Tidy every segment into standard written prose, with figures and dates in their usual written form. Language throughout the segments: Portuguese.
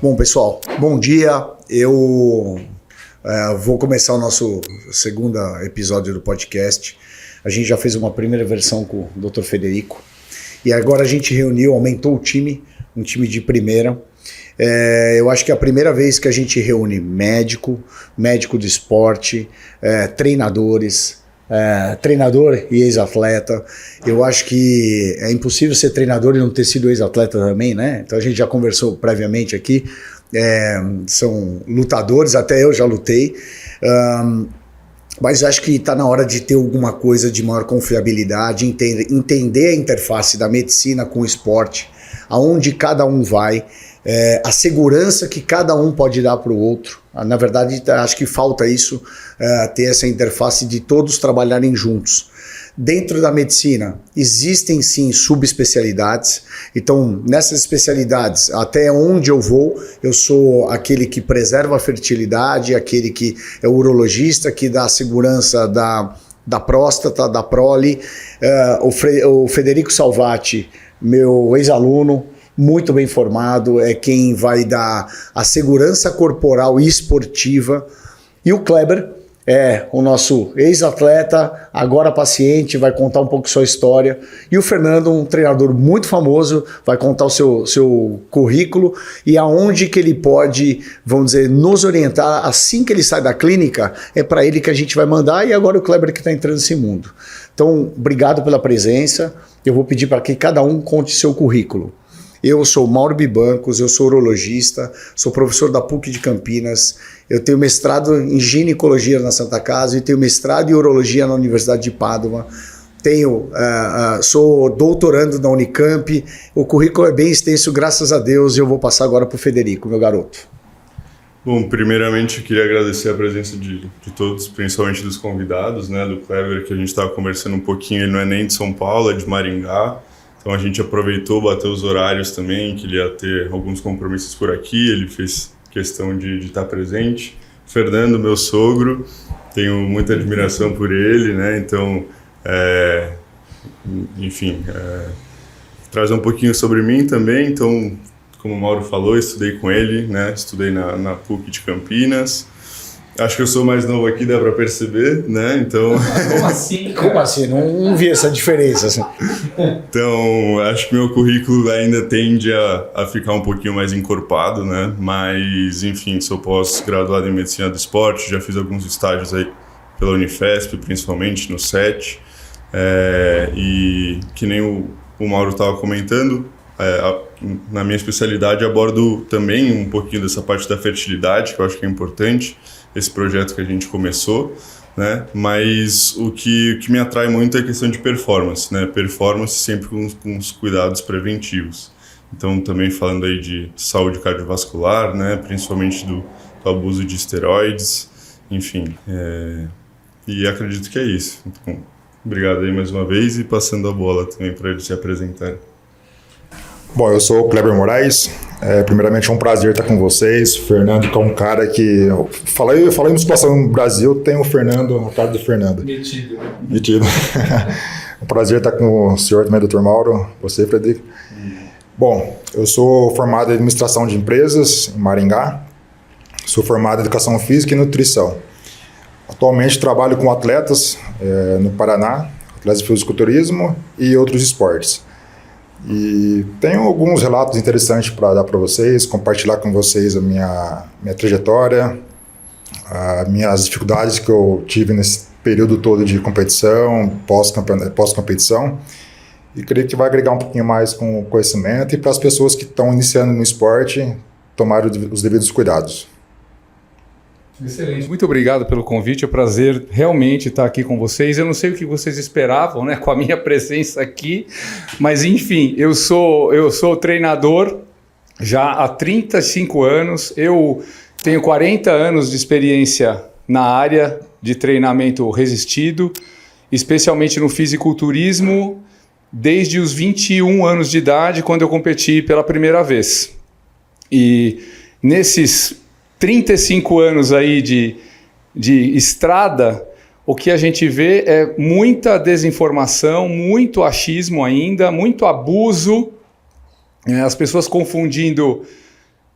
Bom, pessoal, bom dia. Eu vou começar o nosso segundo episódio do podcast. A gente já fez uma primeira versão com o Dr. Federico e agora a gente reuniu, aumentou o time, um time de primeira. Eu acho que é a primeira vez que a gente reúne médico do esporte, treinadores, treinador e ex-atleta. Eu acho que é impossível ser treinador e não ter sido ex-atleta também, né? Então a gente já conversou previamente aqui. São lutadores, até eu já lutei. Mas acho que está na hora de ter alguma coisa de maior confiabilidade, entender a interface da medicina com o esporte, aonde cada um vai, a segurança que cada um pode dar para o outro. Na verdade, acho que falta isso, ter essa interface de todos trabalharem juntos. Dentro da medicina, existem sim subespecialidades, então nessas especialidades, até onde eu vou, eu sou aquele que preserva a fertilidade, aquele que é o urologista, que dá a segurança da próstata, da prole, o Federico Salvati, meu ex-aluno, muito bem formado, é quem vai dar a segurança corporal e esportiva, e o Kleber, o nosso ex-atleta, agora paciente, vai contar um pouco sua história. E o Fernando, um treinador muito famoso, vai contar o seu currículo e aonde que ele pode, vamos dizer, nos orientar assim que ele sai da clínica. É para ele que a gente vai mandar e agora o Kleber que está entrando nesse mundo. Então, obrigado pela presença. Eu vou pedir para que cada um conte seu currículo. Eu sou Mauro Bibancos, eu sou urologista, sou professor da PUC de Campinas, eu tenho mestrado em ginecologia na Santa Casa e tenho mestrado em urologia na Universidade de Pádua. Sou doutorando na Unicamp, o currículo é bem extenso, graças a Deus, e eu vou passar agora para o Federico, meu garoto. Bom, primeiramente eu queria agradecer a presença de todos, principalmente dos convidados, né, do Kleber, que a gente estava conversando um pouquinho, ele não é nem de São Paulo, é de Maringá. Então a gente aproveitou, bateu os horários também, que ele ia ter alguns compromissos por aqui, ele fez questão de estar presente. Fernando, meu sogro, tenho muita admiração por ele, né? Então, traz um pouquinho sobre mim também. Então, como o Mauro falou, estudei com ele, né? Estudei na PUC de Campinas. Acho que eu sou mais novo aqui, dá para perceber, né? Então... Como assim? Como assim? Não vi essa diferença. Assim. Então, acho que meu currículo ainda tende a ficar um pouquinho mais encorpado, né? Mas, enfim, sou pós-graduado em Medicina do Esporte, já fiz alguns estágios aí pela Unifesp, principalmente no SET. E que nem o Mauro estava comentando, na minha especialidade abordo também um pouquinho dessa parte da fertilidade, que eu acho que é importante, esse projeto que a gente começou, né? Mas o que me atrai muito é a questão de performance, né? Performance sempre com os cuidados preventivos. Então, também falando aí de saúde cardiovascular, né? Principalmente do abuso de esteroides, enfim. E acredito que é isso. Então, obrigado aí mais uma vez e passando a bola também para eles se apresentarem. Bom, eu sou o Kleber Moraes, primeiramente é um prazer estar com vocês. Fernando, que é um cara que... Eu falei em musculação no Brasil, tem o Fernando, o cara do Fernando. Metido. Um prazer estar com o senhor também, Dr. Mauro, você, Frederico. Bom, eu sou formado em administração de empresas em Maringá, sou formado em educação física e nutrição. Atualmente trabalho com atletas no Paraná, atletas de fisiculturismo e outros esportes. E tenho alguns relatos interessantes para dar para vocês, compartilhar com vocês a minha trajetória, as minhas dificuldades que eu tive nesse período todo de competição, pós-competição, e creio que vai agregar um pouquinho mais com o conhecimento e para as pessoas que estão iniciando no esporte tomarem os devidos cuidados. Excelente. Muito obrigado pelo convite, é um prazer realmente estar aqui com vocês. Eu não sei o que vocês esperavam, né, com a minha presença aqui, mas enfim, eu sou treinador já há 35 anos, eu tenho 40 anos de experiência na área de treinamento resistido, especialmente no fisiculturismo, desde os 21 anos de idade, quando eu competi pela primeira vez. E nesses 35 anos aí de estrada, o que a gente vê é muita desinformação, muito achismo ainda, muito abuso, as pessoas confundindo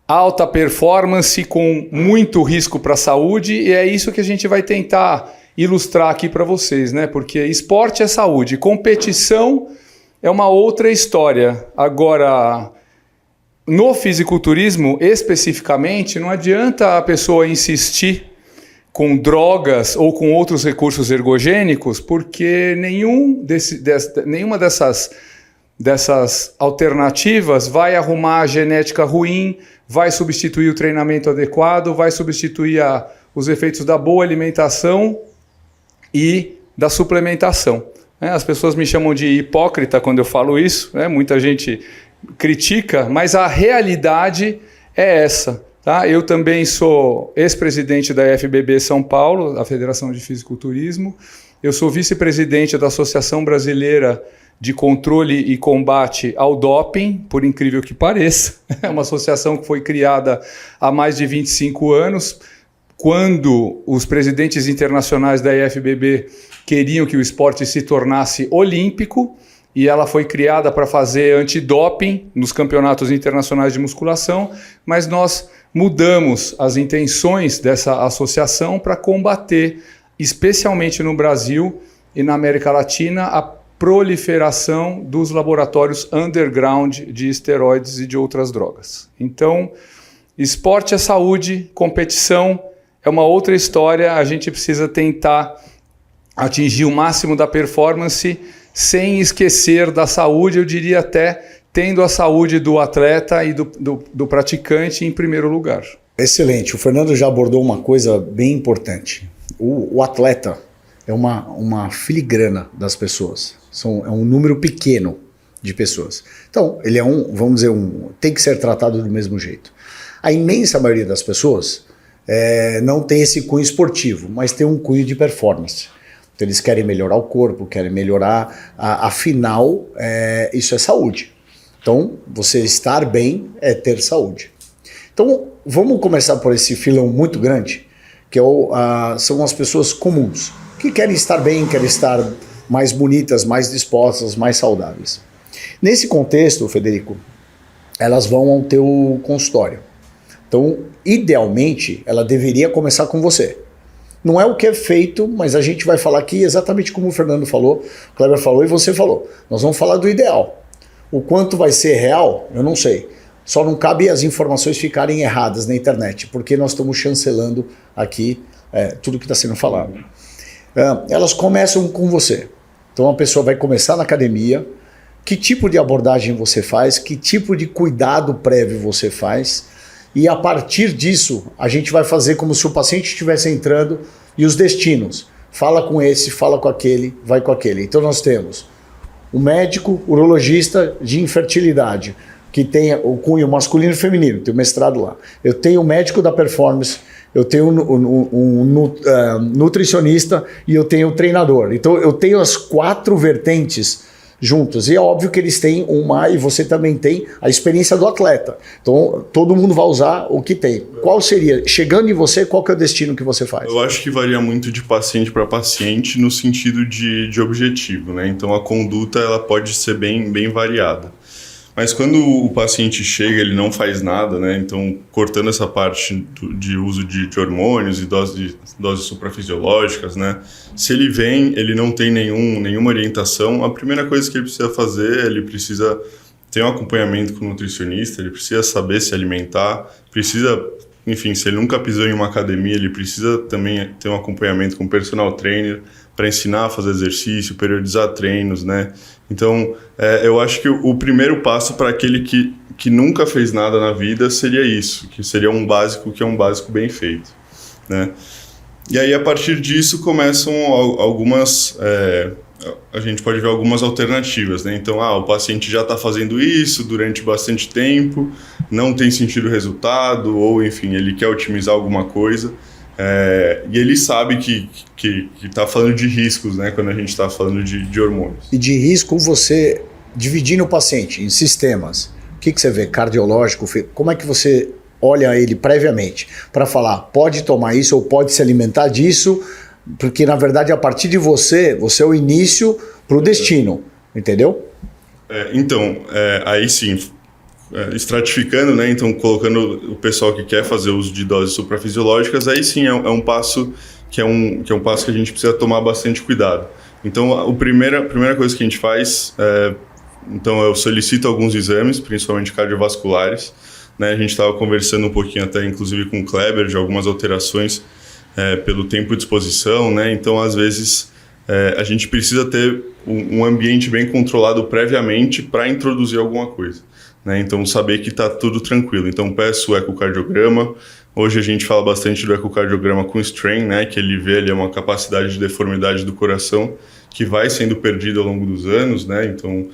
alta performance com muito risco para a saúde, e é isso que a gente vai tentar ilustrar aqui para vocês, né? Porque esporte é saúde, competição é uma outra história. Agora, no fisiculturismo especificamente, não adianta a pessoa insistir com drogas ou com outros recursos ergogênicos, porque nenhuma dessas alternativas vai arrumar a genética ruim, vai substituir o treinamento adequado, vai substituir os efeitos da boa alimentação e da suplementação. As pessoas me chamam de hipócrita quando eu falo isso, né? Muita gente critica, mas a realidade é essa. Tá? Eu também sou ex-presidente da FBB São Paulo, a Federação de Fisiculturismo. Eu sou vice-presidente da Associação Brasileira de Controle e Combate ao Doping, por incrível que pareça. É uma associação que foi criada há mais de 25 anos, quando os presidentes internacionais da IFBB queriam que o esporte se tornasse olímpico, e ela foi criada para fazer antidoping nos campeonatos internacionais de musculação, mas nós mudamos as intenções dessa associação para combater, especialmente no Brasil e na América Latina, a proliferação dos laboratórios underground de esteroides e de outras drogas. Então, esporte é saúde, competição é uma outra história, a gente precisa tentar atingir o máximo da performance sem esquecer da saúde, eu diria até tendo a saúde do atleta e do praticante em primeiro lugar. Excelente, o Fernando já abordou uma coisa bem importante. O atleta é uma filigrana das pessoas, é um número pequeno de pessoas. Então, ele é vamos dizer, tem que ser tratado do mesmo jeito. A imensa maioria das pessoas não tem esse cunho esportivo, mas tem um cunho de performance. Então, eles querem melhorar o corpo, querem melhorar, afinal, isso é saúde. Então, você estar bem é ter saúde. Então, vamos começar por esse filão muito grande, que são as pessoas comuns, que querem estar bem, querem estar mais bonitas, mais dispostas, mais saudáveis. Nesse contexto, Federico, elas vão ao teu consultório. Então, idealmente, ela deveria começar com você. Não é o que é feito, mas a gente vai falar aqui exatamente como o Fernando falou, o Kleber falou e você falou. Nós vamos falar do ideal. O quanto vai ser real, eu não sei. Só não cabe as informações ficarem erradas na internet, porque nós estamos chancelando aqui tudo que está sendo falado. Elas começam com você. Então a pessoa vai começar na academia, que tipo de abordagem você faz, que tipo de cuidado prévio você faz, e a partir disso a gente vai fazer como se o paciente estivesse entrando e os destinos. Fala com esse, fala com aquele, vai com aquele. Então nós temos o médico urologista de infertilidade, que tem o cunho masculino e feminino, tem o mestrado lá. Eu tenho o médico da performance, eu tenho um nutricionista e eu tenho o treinador. Então eu tenho as 4 vertentes juntas. E é óbvio que eles têm e você também tem a experiência do atleta. Então todo mundo vai usar o que tem. Qual seria, chegando em você, qual que é o destino que você faz? Eu acho que varia muito de paciente para paciente no sentido de objetivo, né? Então a conduta ela pode ser bem variada. Mas quando o paciente chega, ele não faz nada, né? Então, cortando essa parte de uso de hormônios e doses suprafisiológicas, né? Se ele vem, ele não tem nenhuma orientação, a primeira coisa que ele precisa fazer, ele precisa ter um acompanhamento com o nutricionista, ele precisa saber se alimentar, precisa, enfim, se ele nunca pisou em uma academia, ele precisa também ter um acompanhamento com o personal trainer para ensinar a fazer exercício, periodizar treinos, né? Então, eu acho que o primeiro passo para aquele que nunca fez nada na vida seria isso, que seria um básico bem feito, né? E aí, a partir disso, começam algumas... a gente pode ver algumas alternativas, né? Então, o paciente já está fazendo isso durante bastante tempo, não tem sentido o resultado, ou, enfim, ele quer otimizar alguma coisa. E ele sabe que está falando de riscos, né, quando a gente está falando de hormônios. E de risco, você dividindo o paciente em sistemas, o que você vê? Cardiológico, como é que você olha ele previamente para falar, pode tomar isso ou pode se alimentar disso, porque na verdade a partir de você é o início para o destino, entendeu? Então, aí sim, estratificando, né? Então colocando o pessoal que quer fazer uso de doses suprafisiológicas, aí sim é um passo que é um passo que a gente precisa tomar bastante cuidado. Então a primeira coisa que a gente faz então eu solicito alguns exames, principalmente cardiovasculares, né? A gente estava conversando um pouquinho até inclusive com o Kleber de algumas alterações pelo tempo de exposição, né? Então às vezes a gente precisa ter um ambiente bem controlado previamente para introduzir alguma coisa, né? Então saber que está tudo tranquilo. Então peço o ecocardiograma. Hoje a gente fala bastante do ecocardiograma com strain, né? Que ele vê ali uma capacidade de deformidade do coração que vai sendo perdida ao longo dos anos, né? Então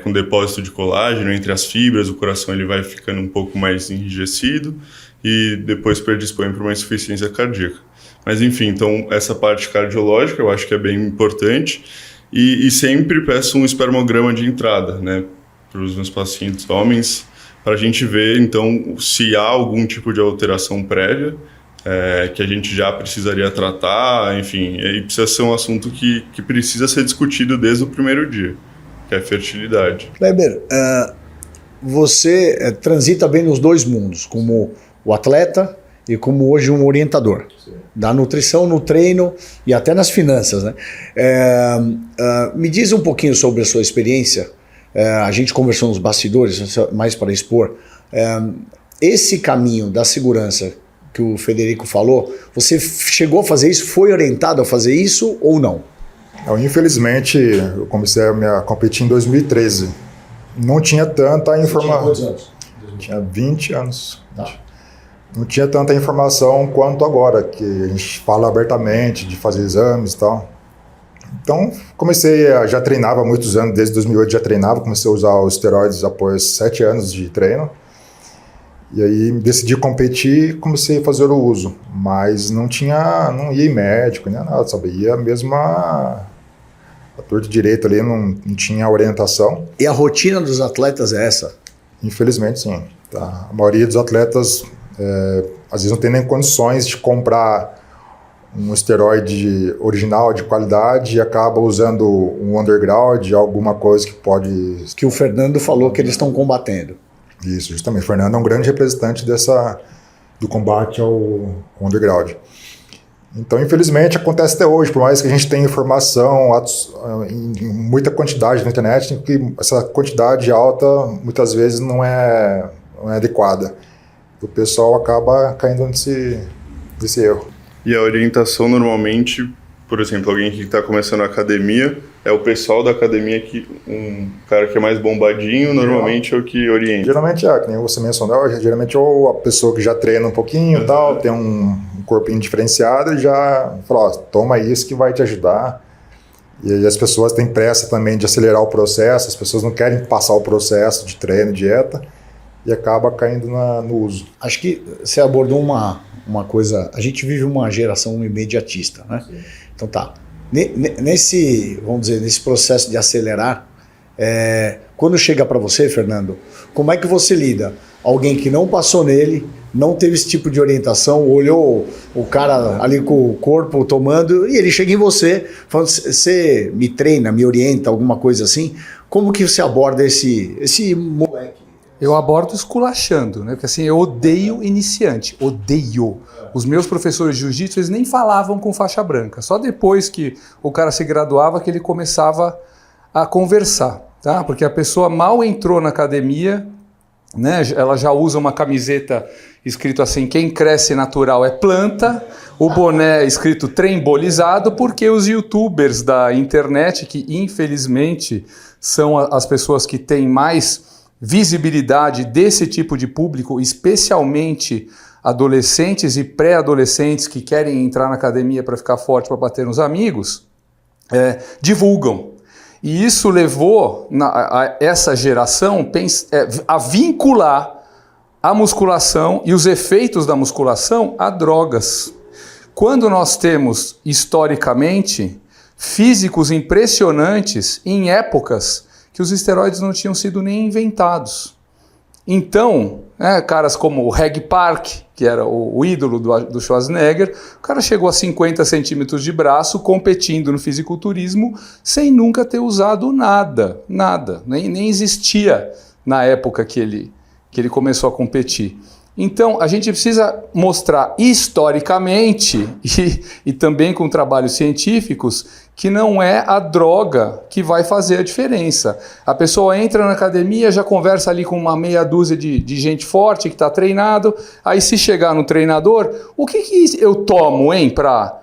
com depósito de colágeno entre as fibras, o coração ele vai ficando um pouco mais enrijecido e depois predispõe para uma insuficiência cardíaca. Mas enfim, então essa parte cardiológica eu acho que é bem importante e sempre peço um espermograma de entrada, né, para os meus pacientes homens, para a gente ver então se há algum tipo de alteração prévia que a gente já precisaria tratar, enfim, e precisa ser um assunto que precisa ser discutido desde o primeiro dia, que é a fertilidade. Kleber, você transita bem nos dois mundos, como o atleta e como hoje um orientador. Sim. Da nutrição, no treino e até nas finanças, né? Me diz um pouquinho sobre a sua experiência. A gente conversou nos bastidores, mais para expor. Esse caminho da segurança que o Federico falou, você chegou a fazer isso? Foi orientado a fazer isso ou não? Infelizmente, eu comecei a competir em 2013. Não tinha tanta informação. Tinha quantos anos? Tinha 20 anos. Tá. Não tinha tanta informação quanto agora, que a gente fala abertamente de fazer exames e tal. Então, já treinava há muitos anos, desde 2008 já treinava, comecei a usar os esteroides após 7 anos de treino. E aí decidi competir e comecei a fazer o uso. Mas não ia em médico, nem nada, sabe? Ia mesmo a torto direito ali, não tinha orientação. E a rotina dos atletas é essa? Infelizmente, sim. Tá? A maioria dos atletas, às vezes não tem nem condições de comprar um esteroide original de qualidade e acaba usando um underground, alguma coisa que pode... Que o Fernando falou que eles estão combatendo. Isso, justamente. O Fernando é um grande representante do combate ao underground. Então, infelizmente, acontece até hoje, por mais que a gente tenha informação em muita quantidade na internet, que essa quantidade alta, muitas vezes, não é adequada. O pessoal acaba caindo nesse erro. E a orientação, normalmente, por exemplo, alguém que está começando a academia, é o pessoal da academia um cara que é mais bombadinho, normalmente é o que orienta. Geralmente que nem você mencionou, geralmente ou a pessoa que já treina um pouquinho e tal, tem um corpinho diferenciado e já fala, toma isso que vai te ajudar. E aí as pessoas têm pressa também de acelerar o processo, as pessoas não querem passar o processo de treino, dieta, e acaba caindo no uso. Acho que você abordou uma coisa, a gente vive uma geração imediatista, né? Sim. Então tá, nesse processo de acelerar, quando chega para você, Fernando, como é que você lida? Alguém que não passou nele, não teve esse tipo de orientação, olhou o cara ali com o corpo tomando, e ele chega em você, falando, você me treina, me orienta, alguma coisa assim, como que você aborda esse moleque? Eu abordo esculachando, né? Porque assim, eu odeio iniciante, odeio. Os meus professores de jiu-jitsu, eles nem falavam com faixa branca. Só depois que o cara se graduava que ele começava a conversar, tá? Porque a pessoa mal entrou na academia, né? Ela já usa uma camiseta escrito assim, quem cresce natural é planta, o boné escrito trembolizado, porque os youtubers da internet, que infelizmente são as pessoas que têm mais visibilidade desse tipo de público, especialmente adolescentes e pré-adolescentes que querem entrar na academia para ficar forte, para bater nos amigos, divulgam. E isso levou essa geração a vincular a musculação e os efeitos da musculação a drogas. Quando nós temos, historicamente, físicos impressionantes em épocas que os esteroides não tinham sido nem inventados. Então, caras como o Reg Park, que era o ídolo do Schwarzenegger, o cara chegou a 50 centímetros de braço competindo no fisiculturismo sem nunca ter usado nada, nem existia na época que ele que ele começou a competir. Então, a gente precisa mostrar historicamente e também com trabalhos científicos que não é a droga que vai fazer a diferença. A pessoa entra na academia, já conversa ali com uma meia dúzia de gente forte que está treinado, aí se chegar no treinador, o que eu tomo, hein, para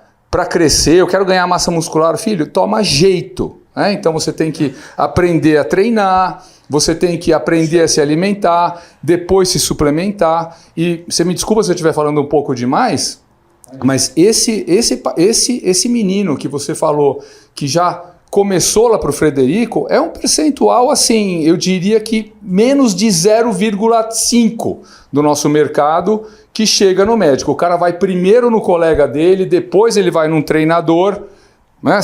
crescer? Eu quero ganhar massa muscular. Filho, toma jeito. Né? Então você tem que aprender a treinar, você tem que aprender a se alimentar, depois se suplementar. E você me desculpa se eu estiver falando um pouco demais, mas esse menino que você falou, que já começou lá para o Frederico, é um percentual, assim, eu diria que menos de 0,5 do nosso mercado que chega no médico. O cara vai primeiro no colega dele, depois ele vai num treinador. Né?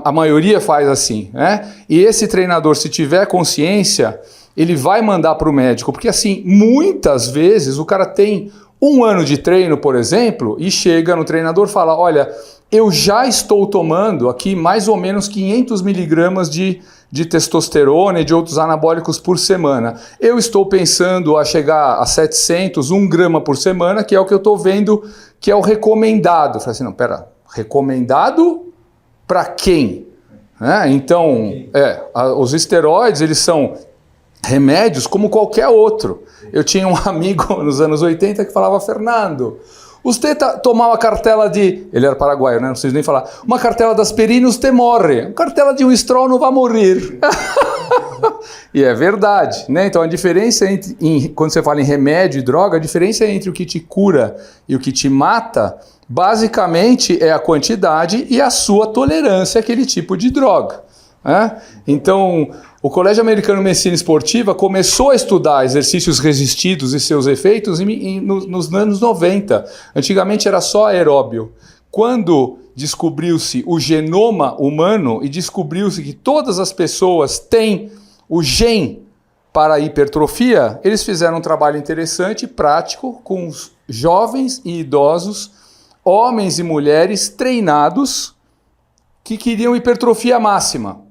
A maioria faz assim, né? E esse treinador, se tiver consciência, ele vai mandar para o médico, porque assim, muitas vezes o cara tem 1 ano de treino, por exemplo, e chega no treinador e fala, olha, eu já estou tomando aqui mais ou menos 500 miligramas de testosterona e de outros anabólicos por semana. Eu estou pensando a chegar a 700, 1 grama por semana, que é o que eu estou vendo que é o recomendado. Eu falei assim, não, pera, recomendado para quem? Então, os esteroides, eles são remédios como qualquer outro. Eu tinha um amigo nos anos 80 que falava, Fernando, você tomava a cartela de... Ele era paraguaio, né? Não preciso nem falar. Uma cartela de aspirina, você morre. Uma cartela de um estrol não vai morrer. E é verdade, né? Então a diferença quando você fala em remédio e droga, a diferença entre o que te cura e o que te mata, basicamente é a quantidade e a sua tolerância àquele tipo de droga. Então, o Colégio Americano de Medicina Esportiva começou a estudar exercícios resistidos e seus efeitos nos anos 90. Antigamente era só aeróbio. Quando descobriu-se o genoma humano e descobriu-se que todas as pessoas têm o gene para a hipertrofia, eles fizeram um trabalho interessante e prático com os jovens e idosos, homens e mulheres treinados que queriam hipertrofia máxima.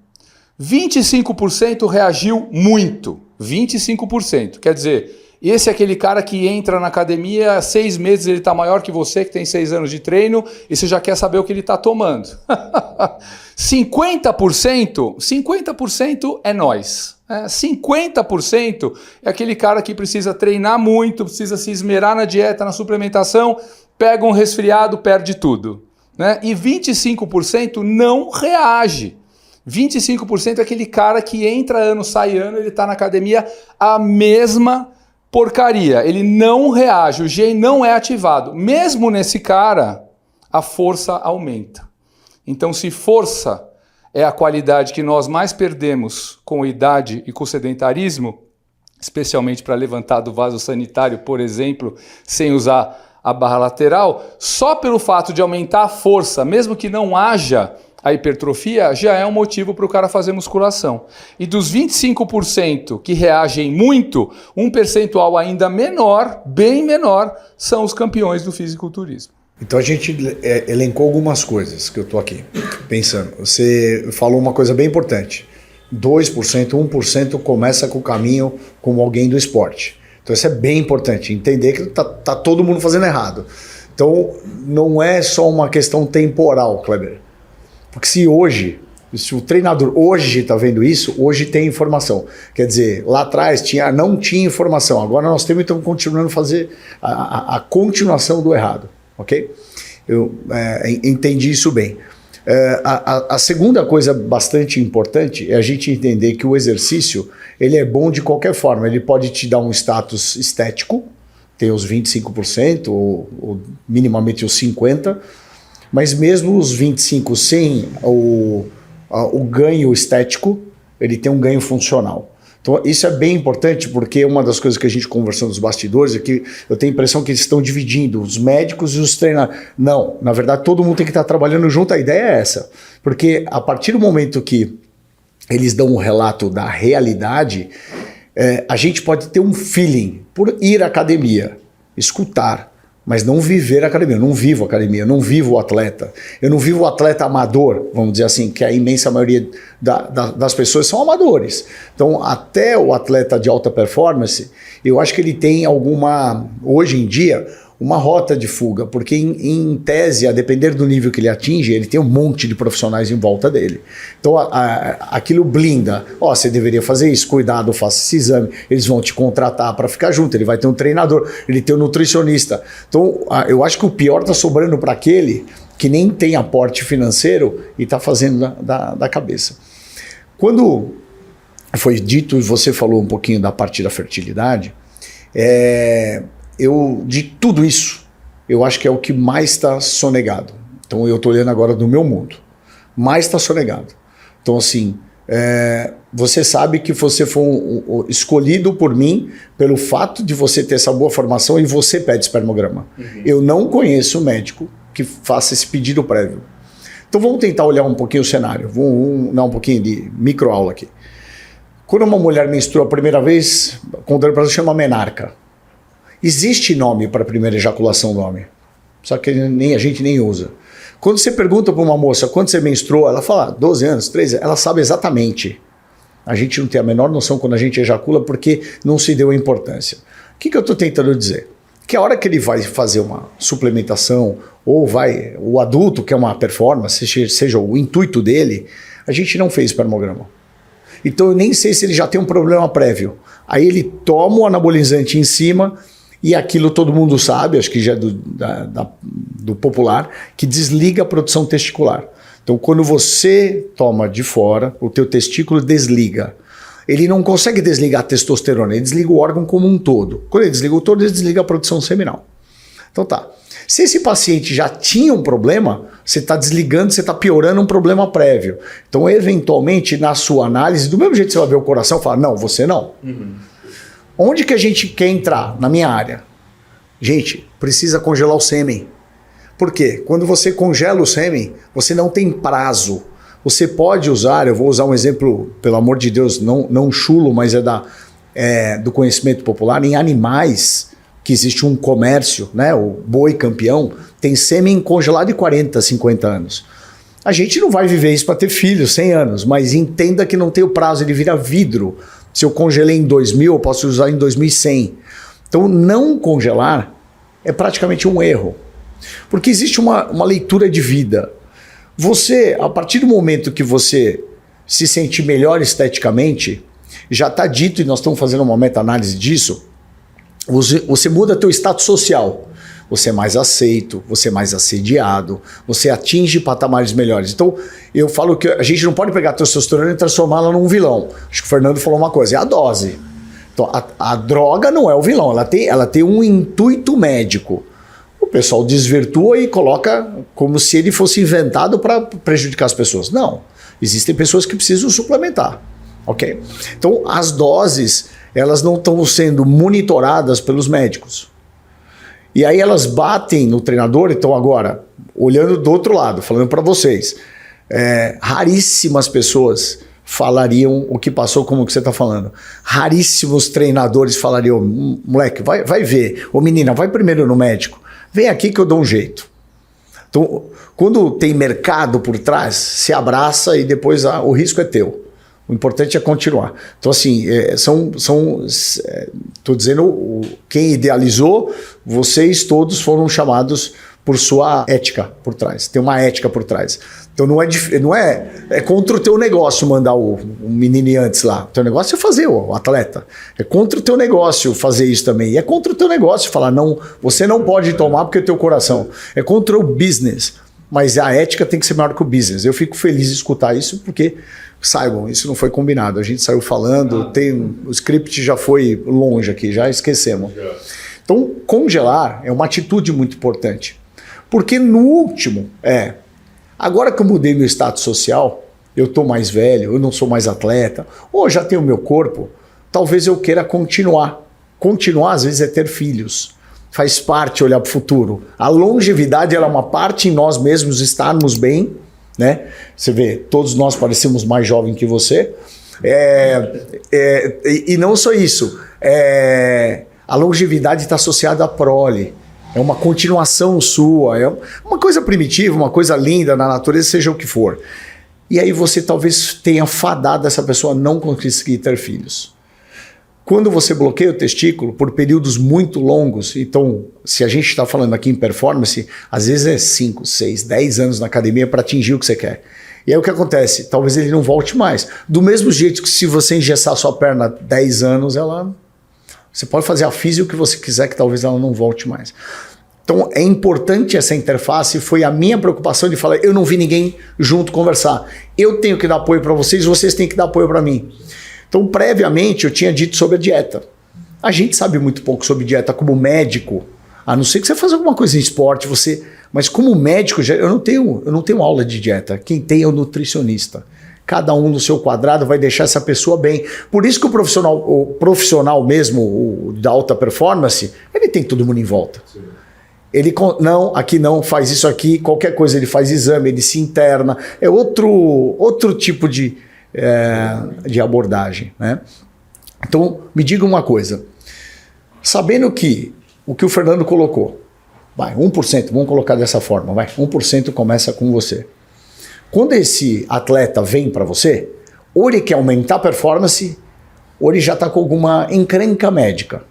25% reagiu muito, 25%. Quer dizer, esse é aquele cara que entra na academia, 6 meses ele está maior que você, que tem 6 anos de treino, e você já quer saber o que ele está tomando. 50% é nós. 50% é aquele cara que precisa treinar muito, precisa se esmerar na dieta, na suplementação, pega um resfriado, perde tudo. Né? E 25% não reage. 25% é aquele cara que entra ano, sai ano, ele está na academia a mesma porcaria. Ele não reage, o gene não é ativado. Mesmo nesse cara, a força aumenta. Então, se força é a qualidade que nós mais perdemos com a idade e com o sedentarismo, especialmente para levantar do vaso sanitário, por exemplo, sem usar a barra lateral, só pelo fato de aumentar a força, mesmo que não haja a hipertrofia, já é um motivo para o cara fazer musculação. E dos 25% que reagem muito, um percentual ainda menor, bem menor, são os campeões do fisiculturismo. Então a gente elencou algumas coisas que eu estou aqui pensando. Você falou uma coisa bem importante. 2%, 1% começa com o caminho como alguém do esporte. Então isso é bem importante, entender que tá todo mundo fazendo errado. Então não é só uma questão temporal, Kleber. Porque se o treinador hoje está vendo isso, hoje tem informação. Quer dizer, lá atrás não tinha informação, agora nós temos, então, continuando a fazer a continuação do errado. Ok? Eu entendi isso bem. A segunda coisa bastante importante é a gente entender que o exercício ele é bom de qualquer forma. Ele pode te dar um status estético, tem os 25% ou minimamente os 50%, mas mesmo os 25% sem o ganho estético, ele tem um ganho funcional. Então isso é bem importante, porque uma das coisas que a gente conversou nos bastidores é que eu tenho a impressão que eles estão dividindo os médicos e os treinadores. Não, na verdade todo mundo tem que estar trabalhando junto, a ideia é essa. Porque a partir do momento que eles dão um relato da realidade, a gente pode ter um feeling por ir à academia, escutar, mas não viver a academia. Eu não vivo a academia, eu não vivo o atleta. Eu não vivo o atleta amador, vamos dizer assim, que a imensa maioria das pessoas são amadores. Então, até o atleta de alta performance, eu acho que ele tem hoje em dia, uma rota de fuga, porque em tese, a depender do nível que ele atinge, ele tem um monte de profissionais em volta dele. Então aquilo blinda, você deveria fazer isso, cuidado, faça esse exame, eles vão te contratar para ficar junto, ele vai ter um treinador, ele tem um nutricionista. Então eu acho que o pior está sobrando para aquele que nem tem aporte financeiro e está fazendo da cabeça. Quando foi dito, e você falou um pouquinho da parte da fertilidade, de tudo isso, eu acho que é o que mais está sonegado. Então eu estou olhando agora do meu mundo. Mais está sonegado. Então assim, você sabe que você foi escolhido por mim pelo fato de você ter essa boa formação e você pede espermograma. Uhum. Eu não conheço médico que faça esse pedido prévio. Então vamos tentar olhar um pouquinho o cenário. Vamos dar um pouquinho de microaula aqui. Quando uma mulher menstrua a primeira vez, com o Brasil chama menarca. Existe nome para a primeira ejaculação do homem, só que a gente nem usa. Quando você pergunta para uma moça quando você menstruou, ela fala 12 anos, 13 anos, ela sabe exatamente. A gente não tem a menor noção quando a gente ejacula porque não se deu a importância. O que eu estou tentando dizer? Que a hora que ele vai fazer uma suplementação, ou o adulto quer uma performance, seja o intuito dele, a gente não fez espermograma. Então eu nem sei se ele já tem um problema prévio. Aí ele toma o anabolizante em cima, e aquilo todo mundo sabe, acho que já é do popular, que desliga a produção testicular. Então, quando você toma de fora, o teu testículo desliga. Ele não consegue desligar a testosterona, ele desliga o órgão como um todo. Quando ele desliga o todo, ele desliga a produção seminal. Então tá. Se esse paciente já tinha um problema, você está desligando, você está piorando um problema prévio. Então, eventualmente, na sua análise, do mesmo jeito que você vai ver o coração, fala, não, você não. Uhum. Onde que a gente quer entrar? Na minha área. Gente, precisa congelar o sêmen. Por quê? Quando você congela o sêmen, você não tem prazo. Você pode usar, eu vou usar um exemplo, pelo amor de Deus, não chulo, mas do conhecimento popular, em animais, que existe um comércio, né? O boi campeão, tem sêmen congelado de 40, 50 anos. A gente não vai viver isso para ter filhos, 100 anos, mas entenda que não tem o prazo, ele vira vidro. Se eu congelei em 2000, eu posso usar em 2100. Então, não congelar é praticamente um erro. Porque existe uma leitura de vida. Você, a partir do momento que você se sente melhor esteticamente, já está dito, e nós estamos fazendo uma meta-análise disso, você muda teu status social. Você é mais aceito, você é mais assediado, você atinge patamares melhores. Então, eu falo que a gente não pode pegar a testosterona e transformá-la num vilão. Acho que o Fernando falou uma coisa, é a dose. Então, a droga não é o vilão, ela tem um intuito médico. O pessoal desvirtua e coloca como se ele fosse inventado para prejudicar as pessoas. Não, existem pessoas que precisam suplementar. Ok? Então, as doses, elas não estão sendo monitoradas pelos médicos. E aí elas batem no treinador. Então agora, olhando do outro lado, falando para vocês, raríssimas pessoas falariam o que passou como que você está falando. Raríssimos treinadores falariam, moleque, vai ver, ô menina, vai primeiro no médico, vem aqui que eu dou um jeito. Então, quando tem mercado por trás, se abraça e depois o risco é teu. O importante é continuar. Então, assim, estou dizendo, quem idealizou, vocês todos foram chamados por sua ética por trás. Tem uma ética por trás. Então, é contra o teu negócio mandar o menino antes lá. O teu negócio é fazer o atleta. É contra o teu negócio fazer isso também. E é contra o teu negócio falar, não, você não pode tomar porque é teu coração. É contra o business. Mas a ética tem que ser maior que o business. Eu fico feliz de escutar isso porque... Saibam, isso não foi combinado. A gente saiu falando, o script já foi longe aqui, já esquecemos. Então, congelar é uma atitude muito importante. Porque no último, agora que eu mudei meu status social, eu estou mais velho, eu não sou mais atleta, ou já tenho meu corpo, talvez eu queira continuar. Continuar, às vezes, é ter filhos. Faz parte olhar para o futuro. A longevidade ela é uma parte em nós mesmos estarmos bem, né? Você vê, todos nós parecemos mais jovens que você. E não só isso. A longevidade está associada à prole. é uma continuação sua, é uma coisa primitiva, uma coisa linda na natureza, seja o que for. E aí você talvez tenha fadado essa pessoa a não conseguir ter filhos. Quando você bloqueia o testículo por períodos muito longos, então, se a gente está falando aqui em performance, às vezes é 5, 6, 10 anos na academia para atingir o que você quer. E aí o que acontece? Talvez ele não volte mais. Do mesmo jeito que se você engessar a sua perna 10 anos, você pode fazer a física o que você quiser, que talvez ela não volte mais. Então é importante essa interface, foi a minha preocupação de falar, eu não vi ninguém junto conversar. Eu tenho que dar apoio para vocês, vocês têm que dar apoio para mim. Então, previamente, eu tinha dito sobre a dieta. A gente sabe muito pouco sobre dieta como médico, a não ser que você faça alguma coisa em esporte, mas como médico, eu não tenho aula de dieta. Quem tem é o nutricionista. Cada um no seu quadrado vai deixar essa pessoa bem. Por isso que o profissional mesmo, o da alta performance, ele tem todo mundo em volta. Sim. Ele não, aqui não, faz isso aqui, qualquer coisa ele faz exame, ele se interna. É outro tipo de abordagem, né? Então, me diga uma coisa. Sabendo que o que o Fernando colocou, 1%, vamos colocar dessa forma, 1% começa com você. Quando esse atleta vem para você, ou ele quer aumentar a performance, ou ele já está com alguma encrenca médica.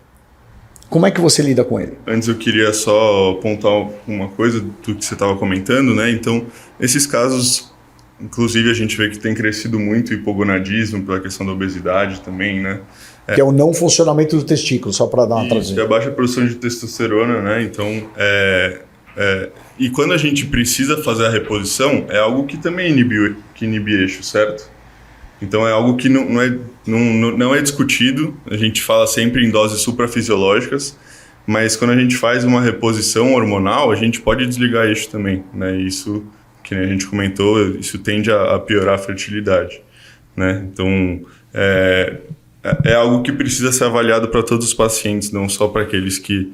Como é que você lida com ele? Antes eu queria só apontar uma coisa do que você estava comentando, né? Então, esses casos, inclusive a gente vê que tem crescido muito o hipogonadismo pela questão da obesidade também, né? Que é o não funcionamento do testículo, só para dar uma traduzida. E a baixa produção de testosterona, né? Então, e quando a gente precisa fazer a reposição, é algo que também inibe eixo, certo? Então é algo que não é discutido, a gente fala sempre em doses suprafisiológicas, mas quando a gente faz uma reposição hormonal, a gente pode desligar eixo também, né? Isso, que a gente comentou, isso tende a piorar a fertilidade, né? Então é algo que precisa ser avaliado para todos os pacientes, não só para aqueles que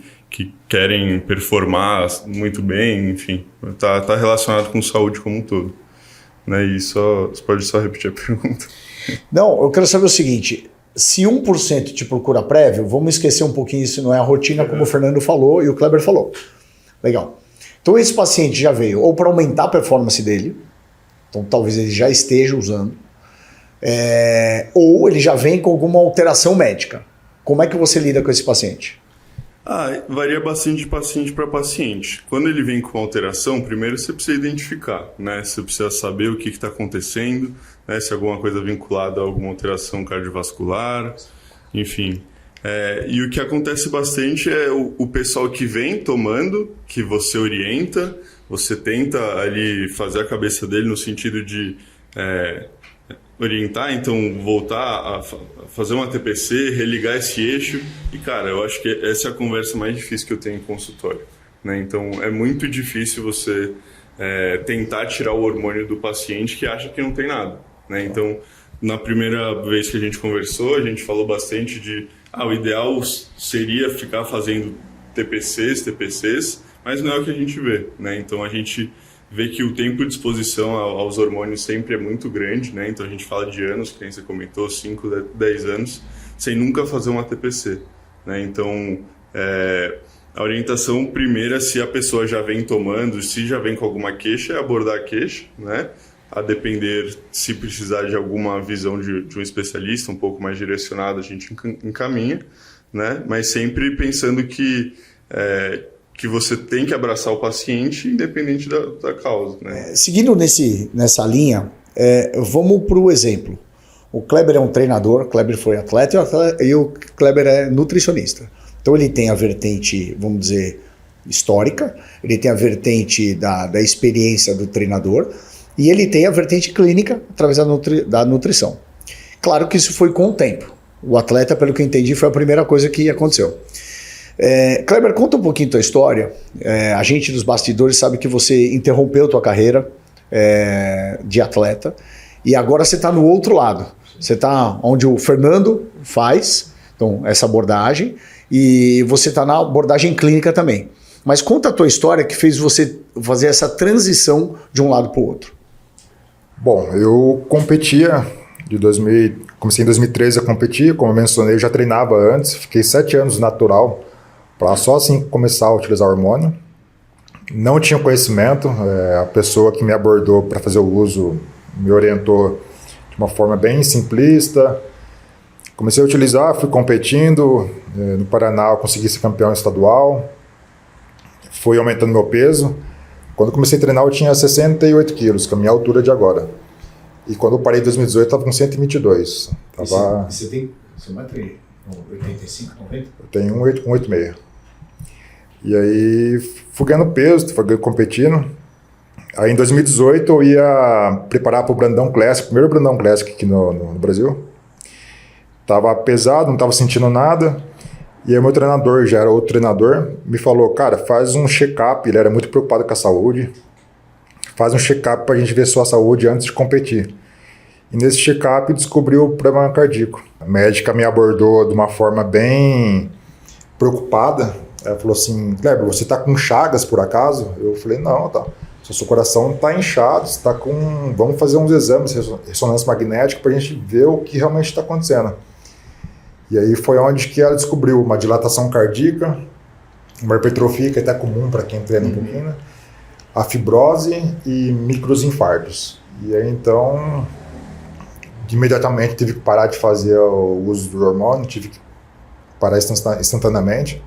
querem performar muito bem, enfim, tá relacionado com saúde como um todo. Né? E você pode só repetir a pergunta. Não, eu quero saber o seguinte, se 1% te procura prévio, vamos esquecer um pouquinho, isso não é a rotina, como o Fernando falou e o Kleber falou. Legal. Então esse paciente já veio ou para aumentar a performance dele, então talvez ele já esteja usando, ou ele já vem com alguma alteração médica. Como é que você lida com esse paciente? Varia bastante de paciente para paciente. Quando ele vem com alteração, primeiro você precisa identificar, né? Você precisa saber o que está acontecendo, né? Se alguma coisa vinculada a alguma alteração cardiovascular, enfim. E o que acontece bastante é o pessoal que vem tomando, que você orienta, você tenta ali fazer a cabeça dele no sentido de orientar, então voltar a fazer uma TPC, religar esse eixo. E, cara, eu acho que essa é a conversa mais difícil que eu tenho em consultório, né? Então, é muito difícil você tentar tirar o hormônio do paciente que acha que não tem nada, né? Então, na primeira vez que a gente conversou, a gente falou bastante de o ideal seria ficar fazendo TPCs, mas não é o que a gente vê, né? Então, a gente vê que o tempo de exposição aos hormônios sempre é muito grande, né? Então a gente fala de anos, que você comentou, 5, 10 anos, sem nunca fazer uma TPC, né? Então, a orientação primeira, se a pessoa já vem tomando, se já vem com alguma queixa, é abordar a queixa, né? A depender, se precisar de alguma visão de um especialista um pouco mais direcionado, a gente encaminha, né? Mas sempre pensando que você tem que abraçar o paciente independente da causa, né? Seguindo nessa linha, vamos para o exemplo. O Kleber é um treinador, o Kleber foi atleta e o Kleber é nutricionista. Então ele tem a vertente, vamos dizer, histórica, ele tem a vertente da experiência do treinador e ele tem a vertente clínica através da nutrição. Claro que isso foi com o tempo. O atleta, pelo que eu entendi, foi a primeira coisa que aconteceu. Kleber, conta um pouquinho tua história. A gente dos bastidores sabe que você interrompeu tua carreira de atleta e agora você está no outro lado. Você está onde o Fernando faz essa abordagem e você está na abordagem clínica também. Mas conta a tua história que fez você fazer essa transição de um lado para o outro. Bom, eu competia comecei em 2013 a competir, como eu mencionei, eu já treinava antes, fiquei 7 anos natural. para só assim começar a utilizar hormônio. Não tinha conhecimento, a pessoa que me abordou para fazer o uso me orientou de uma forma bem simplista. Comecei a utilizar, fui competindo, no Paraná eu consegui ser campeão estadual, fui aumentando meu peso. Quando eu comecei a treinar eu tinha 68 quilos, que é a minha altura de agora. E quando eu parei em 2018 eu estava com 122. Você tem 85, 90? Eu tenho 1,86. E aí fui ganhando peso, fui competindo. Aí em 2018 eu ia preparar para o Brandão Classic, primeiro Brandão Classic aqui no Brasil. Tava pesado, não tava sentindo nada. E aí meu treinador, já era outro treinador, me falou, cara, faz um check-up, ele era muito preocupado com a saúde. Faz um check-up pra gente ver sua saúde antes de competir. E nesse check-up descobriu o problema cardíaco. A médica me abordou de uma forma bem preocupada. Ela falou assim, Kleber, você tá com chagas por acaso? Eu falei, não, tá. Seu coração tá inchado, você tá com... Vamos fazer uns exames de ressonância magnética pra gente ver o que realmente está acontecendo. E aí foi onde que ela descobriu uma dilatação cardíaca, uma hipertrofia que é até comum para quem treina um pouquinho, né? A fibrose e microinfartos. E aí então, imediatamente tive que parar de fazer o uso do hormônio, tive que parar instantaneamente.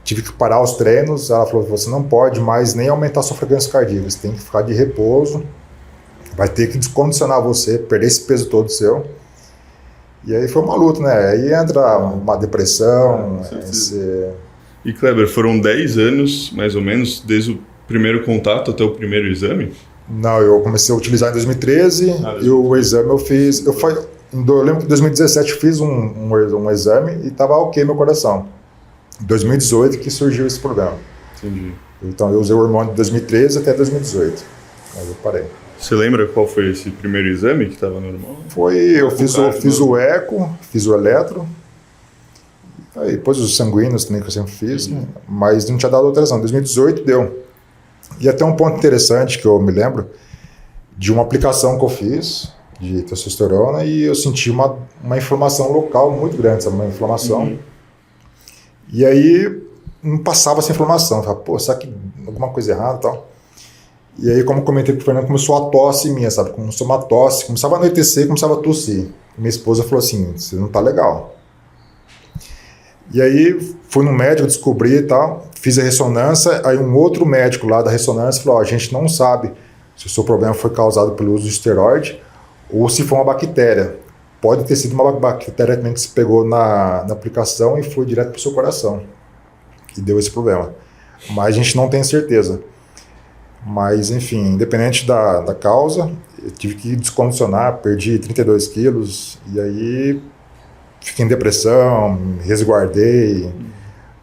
Tive que parar os treinos. Ela falou, você não pode mais nem aumentar sua frequência cardíaca, você tem que ficar de repouso, vai ter que descondicionar você, perder esse peso todo seu. E aí foi uma luta, né? Aí entra uma depressão. E Kleber, foram 10 anos, mais ou menos, desde o primeiro contato até o primeiro exame? Não, eu comecei a utilizar em 2013 e o exame eu fiz... Eu lembro que em 2017 eu fiz um exame e estava ok meu coração. Em 2018 que surgiu esse problema. Entendi. Então eu usei o hormônio de 2013 até 2018. Aí eu parei. Você lembra qual foi esse primeiro exame que estava normal? Eu fiz o eco, fiz o eletro, aí depois os sanguíneos também que eu sempre fiz, né? Mas não tinha dado alteração. Em 2018 deu. E até um ponto interessante que eu me lembro, de uma aplicação que eu fiz de testosterona e eu senti uma inflamação local muito grande, sabe? Uma inflamação. E aí não passava essa inflamação. Eu falava, pô, será que alguma coisa errada e tal? E aí, como eu comentei com o Fernando, começou a tosse minha, sabe? Começou uma tosse, começava a anoitecer, começava a tossir. Minha esposa falou assim, você não tá legal. E aí, fui no médico, descobri e tal, fiz a ressonância, aí um outro médico lá da ressonância falou, a gente não sabe se o seu problema foi causado pelo uso de esteroide ou se foi uma bactéria. Pode ter sido uma bactéria também que se pegou na aplicação e foi direto pro seu coração. E deu esse problema. Mas a gente não tem certeza. Mas, enfim, independente da causa, eu tive que descondicionar, perdi 32 quilos, e aí fiquei em depressão, me resguardei.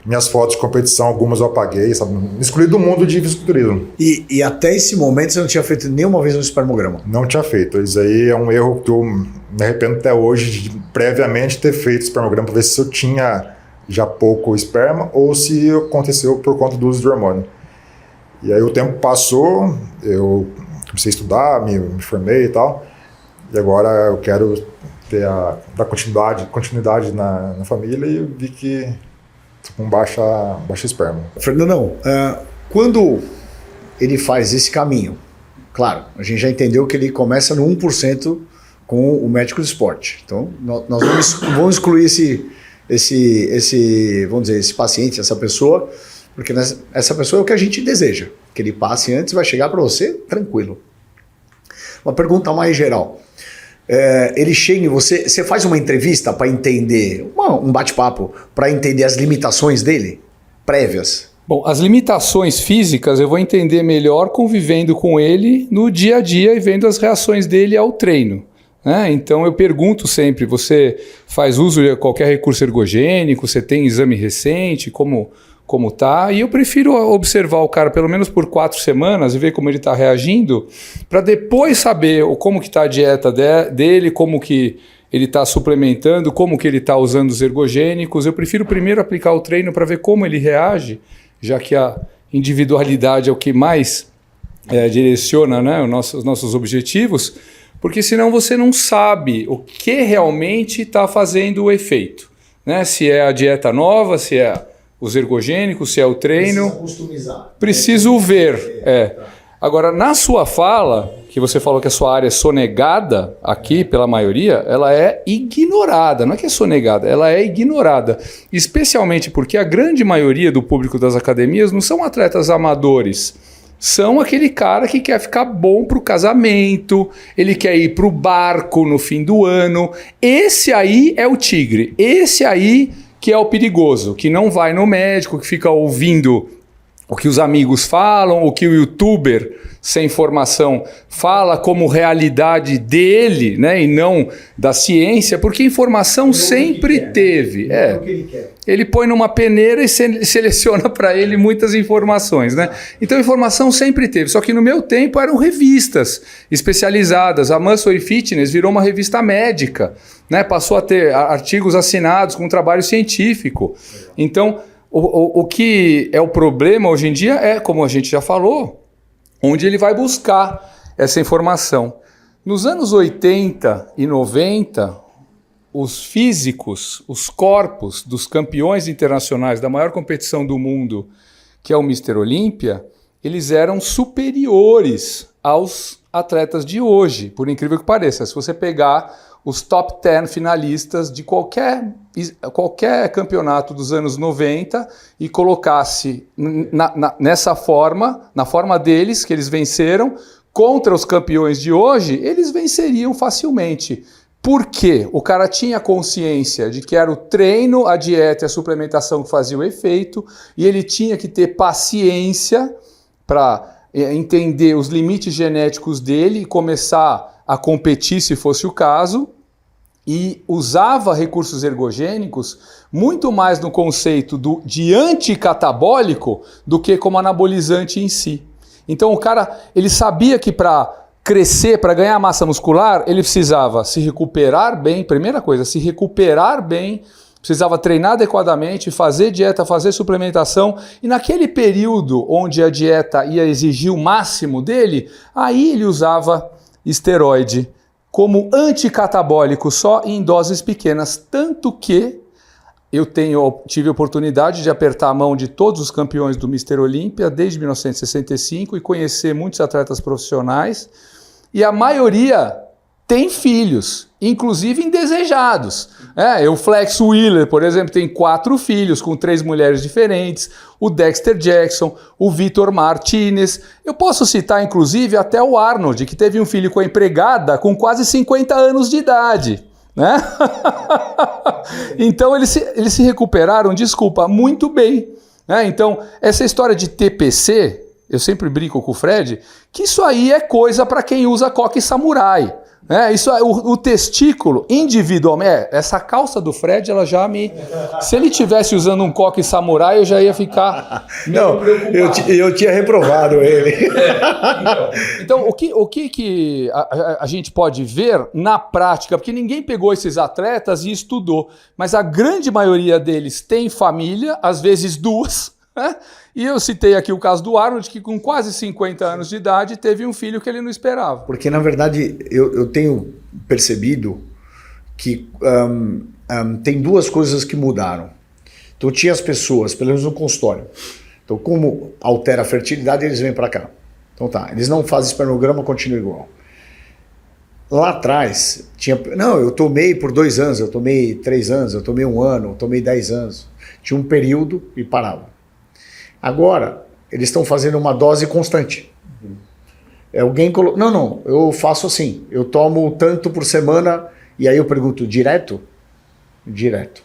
Minhas fotos de competição, algumas eu apaguei, sabe? Me excluí do mundo de fisiculturismo. E até esse momento você não tinha feito nenhuma vez um espermograma? Não tinha feito. Isso aí é um erro que eu me arrependo até hoje de previamente ter feito espermograma para ver se eu tinha já pouco esperma ou se aconteceu por conta do uso de hormônio. E aí o tempo passou, eu comecei a estudar, me formei e tal, e agora eu quero dar continuidade na família e eu vi que estou com baixa esperma. Fernandão, quando ele faz esse caminho, claro, a gente já entendeu que ele começa no 1% com o médico do esporte. Então, nós vamos excluir esse paciente, essa pessoa, porque essa pessoa é o que a gente deseja, que ele passe antes, vai chegar para você tranquilo. Uma pergunta mais geral. Ele chega e você faz uma entrevista para entender, um bate-papo, para entender as limitações dele, prévias? Bom, as limitações físicas eu vou entender melhor convivendo com ele no dia a dia e vendo as reações dele ao treino. Então eu pergunto sempre, você faz uso de qualquer recurso ergogênico, você tem exame recente, como tá, e eu prefiro observar o cara pelo menos por 4 semanas e ver como ele está reagindo, para depois saber como que está a dieta dele, como que ele está suplementando, como que ele está usando os ergogênicos. Eu prefiro primeiro aplicar o treino para ver como ele reage, já que a individualidade é o que mais direciona, né, os nossos objetivos, porque senão você não sabe o que realmente está fazendo o efeito, né? Se é a dieta nova, se é os ergogênicos, se é o treino. Precisa customizar. Preciso ver. Agora, na sua fala, que você falou que a sua área é sonegada aqui, pela maioria, ela é ignorada. Não é que é sonegada, ela é ignorada. Especialmente porque a grande maioria do público das academias não são atletas amadores. São aquele cara que quer ficar bom para o casamento, ele quer ir para o barco no fim do ano. Esse aí é o tigre. Esse aí que é o perigoso, que não vai no médico, que fica ouvindo o que os amigos falam, o que o youtuber sem formação fala como realidade dele, né, e não da ciência, porque informação sempre teve. Ele põe numa peneira e seleciona para ele muitas informações, né? Então informação sempre teve, só que no meu tempo eram revistas especializadas. A Muscle Fitness virou uma revista médica, né? Passou a ter artigos assinados com trabalho científico. Então o que é o problema hoje em dia é, como a gente já falou, onde ele vai buscar essa informação. Nos anos 80 e 90, os físicos, os corpos dos campeões internacionais da maior competição do mundo, que é o Mr. Olímpia, eles eram superiores aos atletas de hoje, por incrível que pareça. Se você pegar os top 10 finalistas de qualquer campeonato dos anos 90 e colocasse nessa forma, na forma deles, que eles venceram, contra os campeões de hoje, eles venceriam facilmente. Por quê? O cara tinha consciência de que era o treino, a dieta e a suplementação que faziam efeito, e ele tinha que ter paciência para entender os limites genéticos dele e começar a competir, se fosse o caso, e usava recursos ergogênicos muito mais no conceito de anticatabólico do que como anabolizante em si. Então o cara, ele sabia que para crescer, para ganhar massa muscular, ele precisava se recuperar bem, primeira coisa, se recuperar bem, precisava treinar adequadamente, fazer dieta, fazer suplementação, e naquele período onde a dieta ia exigir o máximo dele, aí ele usava esteroide como anticatabólico só em doses pequenas, tanto que eu tive a oportunidade de apertar a mão de todos os campeões do Mr. Olímpia desde 1965 e conhecer muitos atletas profissionais, e a maioria tem filhos, inclusive indesejados. O Flex Wheeler, por exemplo, tem 4 filhos com 3 mulheres diferentes, o Dexter Jackson, o Vitor Martinez. Eu posso citar, inclusive, até o Arnold, que teve um filho com a empregada com quase 50 anos de idade. Né? Então eles se recuperaram, muito bem. Né? Então, essa história de TPC, eu sempre brinco com o Fred, que isso aí é coisa para quem usa coque samurai. Isso, o testículo individualmente, essa calça do Fred, ela já me... Se ele tivesse usando um coque samurai, eu já ia ficar... Não, eu tinha reprovado ele. Então, o que a gente pode ver na prática, porque ninguém pegou esses atletas e estudou, mas a grande maioria deles tem família, às vezes 2, né? E eu citei aqui o caso do Arnold, que com quase 50 anos de idade teve um filho que ele não esperava. Porque, na verdade, eu tenho percebido que tem 2 coisas que mudaram. Então, tinha as pessoas, pelo menos no consultório. Então, como altera a fertilidade, eles vêm para cá. Então tá, eles não fazem espermograma, continua igual. Lá atrás, eu tomei por 2 anos, eu tomei 3 anos, eu tomei 1 ano, eu tomei 10 anos. Tinha um período e parava. Agora, eles estão fazendo uma dose constante. Alguém colocou... Não, eu faço assim. Eu tomo tanto por semana e aí eu pergunto, direto? Direto.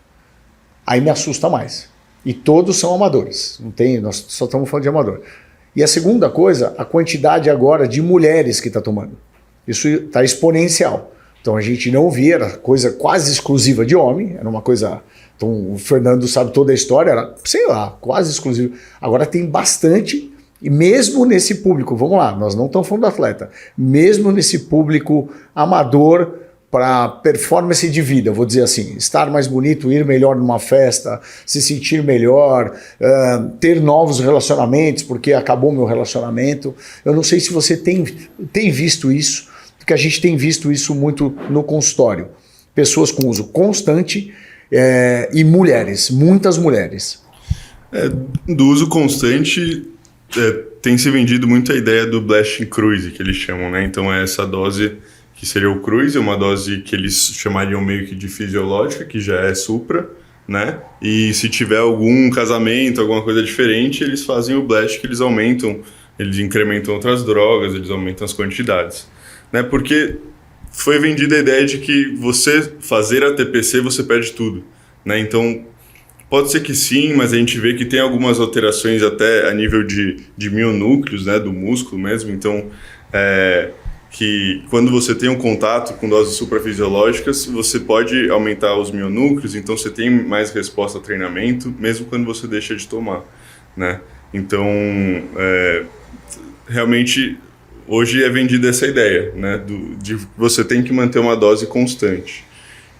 Aí me assusta mais. E todos são amadores. Não tem, nós só estamos falando de amador. E a segunda coisa, a quantidade agora de mulheres que está tomando. Isso está exponencial. Então a gente não via, era coisa quase exclusiva de homem, era uma coisa... Então o Fernando sabe toda a história, era, sei lá, quase exclusivo. Agora tem bastante, e mesmo nesse público, vamos lá, nós não estamos falando do atleta, mesmo nesse público amador para performance de vida, vou dizer assim, estar mais bonito, ir melhor numa festa, se sentir melhor, ter novos relacionamentos, porque acabou meu relacionamento. Eu não sei se você tem visto isso, porque a gente tem visto isso muito no consultório. Pessoas com uso constante, e mulheres, muitas mulheres. Do uso constante, tem se vendido muito a ideia do Blasting Cruise, que eles chamam, né? Então é essa dose que seria o Cruise, uma dose que eles chamariam meio que de fisiológica, que já é supra, né? E se tiver algum casamento, alguma coisa diferente, eles fazem o Blast, que eles aumentam, eles incrementam outras drogas, eles aumentam as quantidades, né? Porque foi vendida a ideia de que você fazer a TPC, você perde tudo, né? Então, pode ser que sim, mas a gente vê que tem algumas alterações até a nível de mionúcleos, né, do músculo mesmo. Então, que quando você tem um contato com doses suprafisiológicas, você pode aumentar os mionúcleos, então você tem mais resposta ao treinamento, mesmo quando você deixa de tomar, né? Então, realmente, hoje é vendida essa ideia, né, de você tem que manter uma dose constante.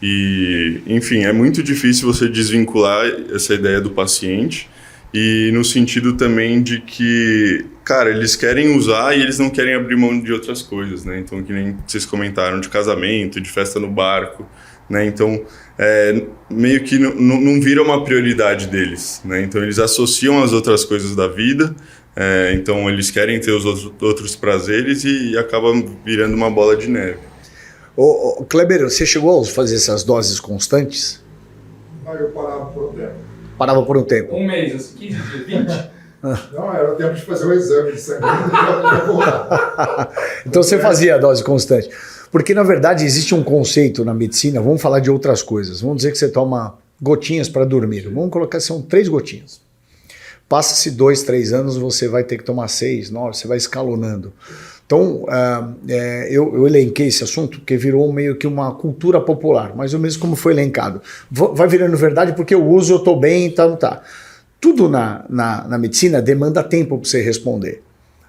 E, enfim, é muito difícil você desvincular essa ideia do paciente, e no sentido também de que, cara, eles querem usar e eles não querem abrir mão de outras coisas, né? Então, que nem vocês comentaram, de casamento, de festa no barco, né? Então, meio que não vira uma prioridade deles, né? Então, eles associam as outras coisas da vida, então eles querem ter os outros prazeres e acabam virando uma bola de neve. Ô, Kleber, você chegou a fazer essas doses constantes? Não, eu parava por um tempo. Parava por um tempo. Um mês, assim, 15 dias, 20? Não, era o tempo de fazer o exame de sangue. Então você fazia a dose constante. Porque, na verdade, existe um conceito na medicina, vamos falar de outras coisas. Vamos dizer que você toma gotinhas para dormir. Vamos colocar, são 3 gotinhas. Passa-se 2, 3 anos, você vai ter que tomar 6, 9, você vai escalonando. Então, eu elenquei esse assunto porque virou meio que uma cultura popular, mais ou menos como foi elencado. Vai virando verdade porque eu uso, eu estou bem e tal, tá. Tudo na medicina demanda tempo para você responder.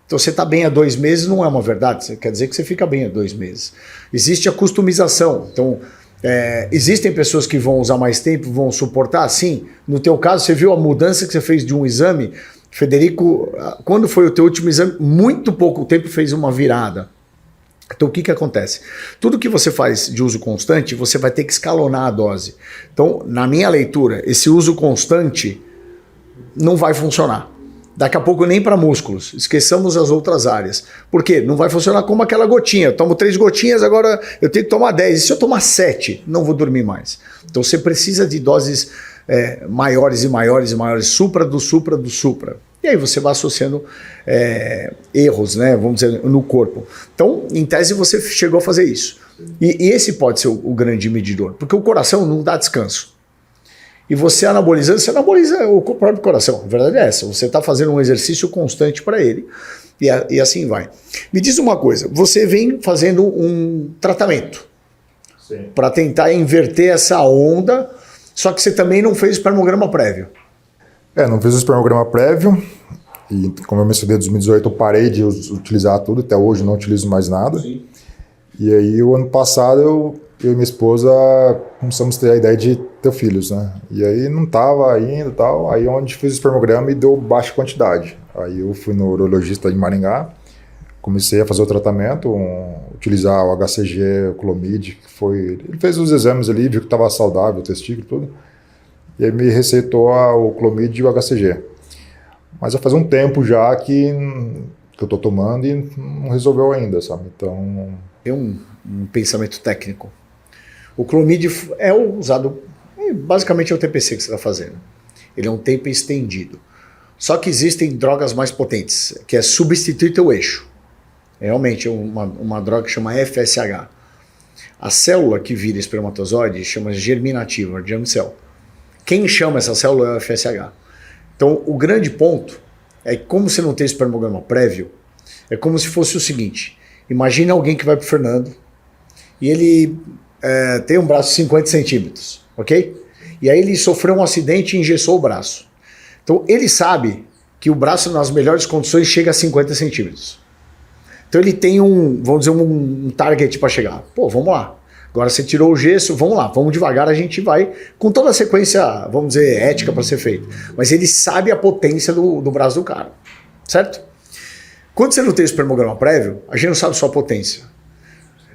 Então, você está bem há 2 meses não é uma verdade, quer dizer que você fica bem há 2 meses. Existe a customização, então existem pessoas que vão usar mais tempo, vão suportar, sim. No teu caso, você viu a mudança que você fez de um exame. Federico, quando foi o teu último exame, muito pouco tempo fez uma virada. Então o que acontece? Tudo que você faz de uso constante, você vai ter que escalonar a dose. Então, na minha leitura, esse uso constante não vai funcionar. Daqui a pouco nem para músculos, esqueçamos as outras áreas. Por quê? Não vai funcionar como aquela gotinha. Eu tomo 3 gotinhas, agora eu tenho que tomar 10. E se eu tomar 7, não vou dormir mais. Então você precisa de doses maiores e maiores e maiores, supra do supra do supra. E aí você vai associando erros, né, vamos dizer, no corpo. Então, em tese, você chegou a fazer isso. E esse pode ser o grande medidor, porque o coração não dá descanso. E você anabolizando, você anaboliza o próprio coração. A verdade é essa, você está fazendo um exercício constante para ele. E assim vai. Me diz uma coisa, você vem fazendo um tratamento para tentar inverter essa onda, só que você também não fez espermograma prévio. Não fiz o espermograma prévio, e como eu mencionei, em 2018 eu parei de utilizar tudo, até hoje não utilizo mais nada. Sim. E aí o ano passado eu e minha esposa começamos a ter a ideia de ter filhos, né? E aí não estava indo e tal, aí onde fiz o espermograma e deu baixa quantidade. Aí eu fui no urologista em Maringá, comecei a fazer o tratamento, utilizar o HCG, o Clomid, que foi... Ele fez os exames ali, viu que estava saudável, o testículo e tudo. E aí me receitou o Clomid e o HCG. Mas já faz um tempo já que eu estou tomando e não resolveu ainda, sabe? Então... Tem um pensamento técnico. O Clomid é usado, basicamente é o TPC que você está fazendo. Ele é um tempo estendido. Só que existem drogas mais potentes, que é substituir teu eixo. Realmente é uma droga que chama FSH. A célula que vira espermatozoide chama germinativa, germ cell. Quem chama essa célula é o FSH. Então, o grande ponto é que, como você não tem espermograma prévio, é como se fosse o seguinte: imagina alguém que vai para o Fernando e ele tem um braço de 50 centímetros, ok? E aí ele sofreu um acidente e engessou o braço. Então, ele sabe que o braço, nas melhores condições, chega a 50 centímetros. Então, ele tem vamos dizer, um target para chegar. Pô, vamos lá. Agora você tirou o gesso, vamos lá, vamos devagar, a gente vai com toda a sequência, vamos dizer, ética para ser feita. Mas ele sabe a potência do braço do cara, certo? Quando você não tem o espermograma prévio, a gente não sabe só a potência.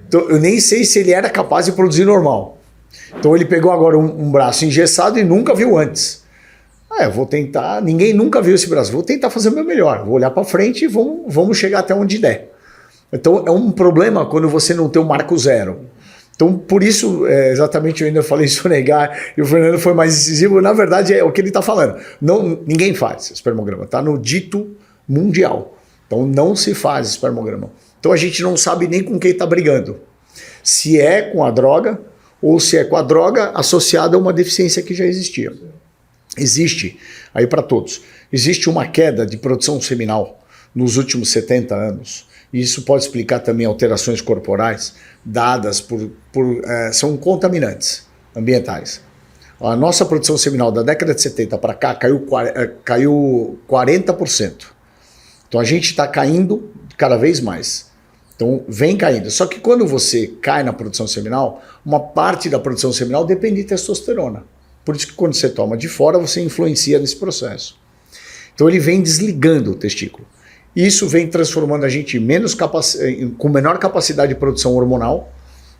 Então eu nem sei se ele era capaz de produzir normal. Então ele pegou agora um braço engessado e nunca viu antes. Vou tentar, ninguém nunca viu esse braço, vou tentar fazer o meu melhor, vou olhar para frente e vamos chegar até onde der. Então é um problema quando você não tem um marco zero. Então por isso, exatamente, eu ainda falei sonegar e o Fernando foi mais decisivo, na verdade é o que ele está falando. Ninguém faz espermograma, está no dito mundial. Então não se faz espermograma. Então a gente não sabe nem com quem está brigando. Se é com a droga ou se é com a droga associada a uma deficiência que já existia. Existe, aí para todos, existe uma queda de produção seminal nos últimos 70 anos. E isso pode explicar também alterações corporais dadas são contaminantes ambientais. A nossa produção seminal da década de 70 para cá caiu 40%. Então a gente está caindo cada vez mais. Então vem caindo. Só que quando você cai na produção seminal, uma parte da produção seminal depende de testosterona. Por isso que quando você toma de fora, você influencia nesse processo. Então ele vem desligando o testículo. Isso vem transformando a gente com menor capacidade de produção hormonal,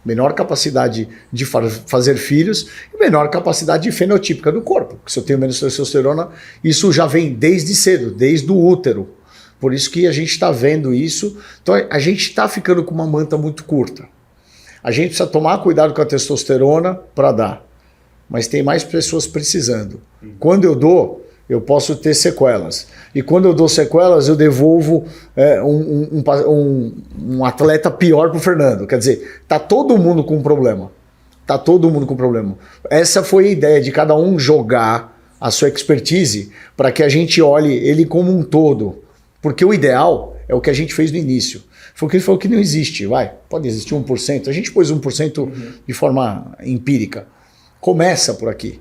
menor capacidade de fazer filhos e menor capacidade fenotípica do corpo. Porque se eu tenho menos testosterona, isso já vem desde cedo, desde o útero. Por isso que a gente está vendo isso. Então a gente está ficando com uma manta muito curta. A gente precisa tomar cuidado com a testosterona para dar. Mas tem mais pessoas precisando. Quando eu dou, eu posso ter sequelas. E quando eu dou sequelas, eu devolvo um atleta pior para o Fernando. Quer dizer, tá todo mundo com problema. Tá todo mundo com problema. Essa foi a ideia de cada um jogar a sua expertise para que a gente olhe ele como um todo. Porque o ideal é o que a gente fez no início. Foi o que ele falou que não existe. Pode existir 1%. A gente pôs 1% de forma empírica. Começa por aqui,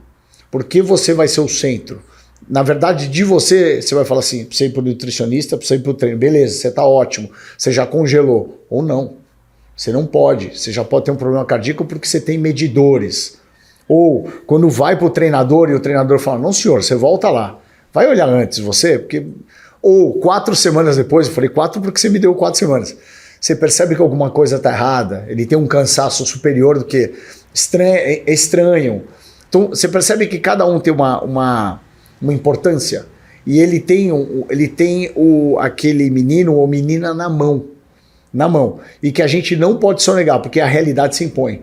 porque você vai ser o centro. Na verdade, de você vai falar assim, precisa ir para o nutricionista, precisa ir para o treino. Beleza, você está ótimo, você já congelou. Ou não, você não pode. Você já pode ter um problema cardíaco porque você tem medidores. Ou quando vai para o treinador e o treinador fala, não senhor, você volta lá. Vai olhar antes você, porque... Ou 4 semanas depois, eu falei 4 porque você me deu 4 semanas. Você percebe que alguma coisa está errada, ele tem um cansaço superior do que... É estranho. Então você percebe que cada um tem uma importância e ele tem aquele menino ou menina na mão e que a gente não pode sonegar porque a realidade se impõe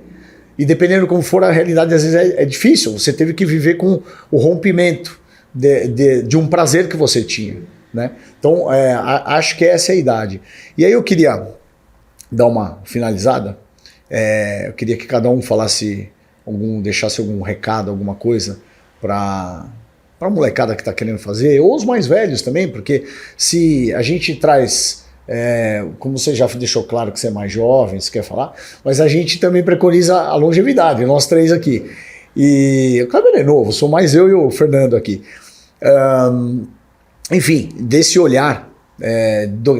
e dependendo como for a realidade às vezes é difícil, você teve que viver com o rompimento de um prazer que você tinha, né? Então acho que essa é a idade. E aí eu queria dar uma finalizada. Eu queria que cada um deixasse algum recado, alguma coisa para a molecada que está querendo fazer, ou os mais velhos também, porque se a gente traz, como você já deixou claro que você é mais jovem, você quer falar, mas a gente também preconiza a longevidade, nós 3 aqui. E o Kleber é novo, sou mais eu e o Fernando aqui. Enfim, desse olhar,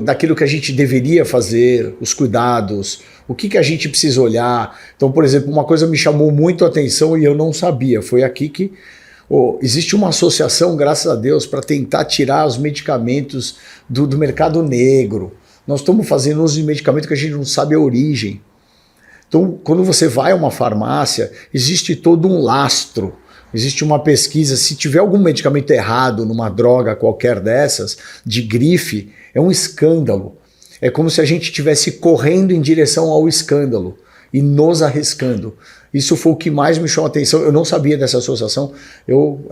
daquilo que a gente deveria fazer, os cuidados, o que a gente precisa olhar. Então, por exemplo, uma coisa me chamou muito a atenção e eu não sabia, foi aqui que existe uma associação, graças a Deus, para tentar tirar os medicamentos do mercado negro. Nós estamos fazendo uso de medicamento que a gente não sabe a origem. Então, quando você vai a uma farmácia, existe todo um lastro. Existe uma pesquisa, se tiver algum medicamento errado numa droga qualquer dessas, de grife, é um escândalo. É como se a gente estivesse correndo em direção ao escândalo e nos arriscando. Isso foi o que mais me chamou a atenção. Eu não sabia dessa associação. Eu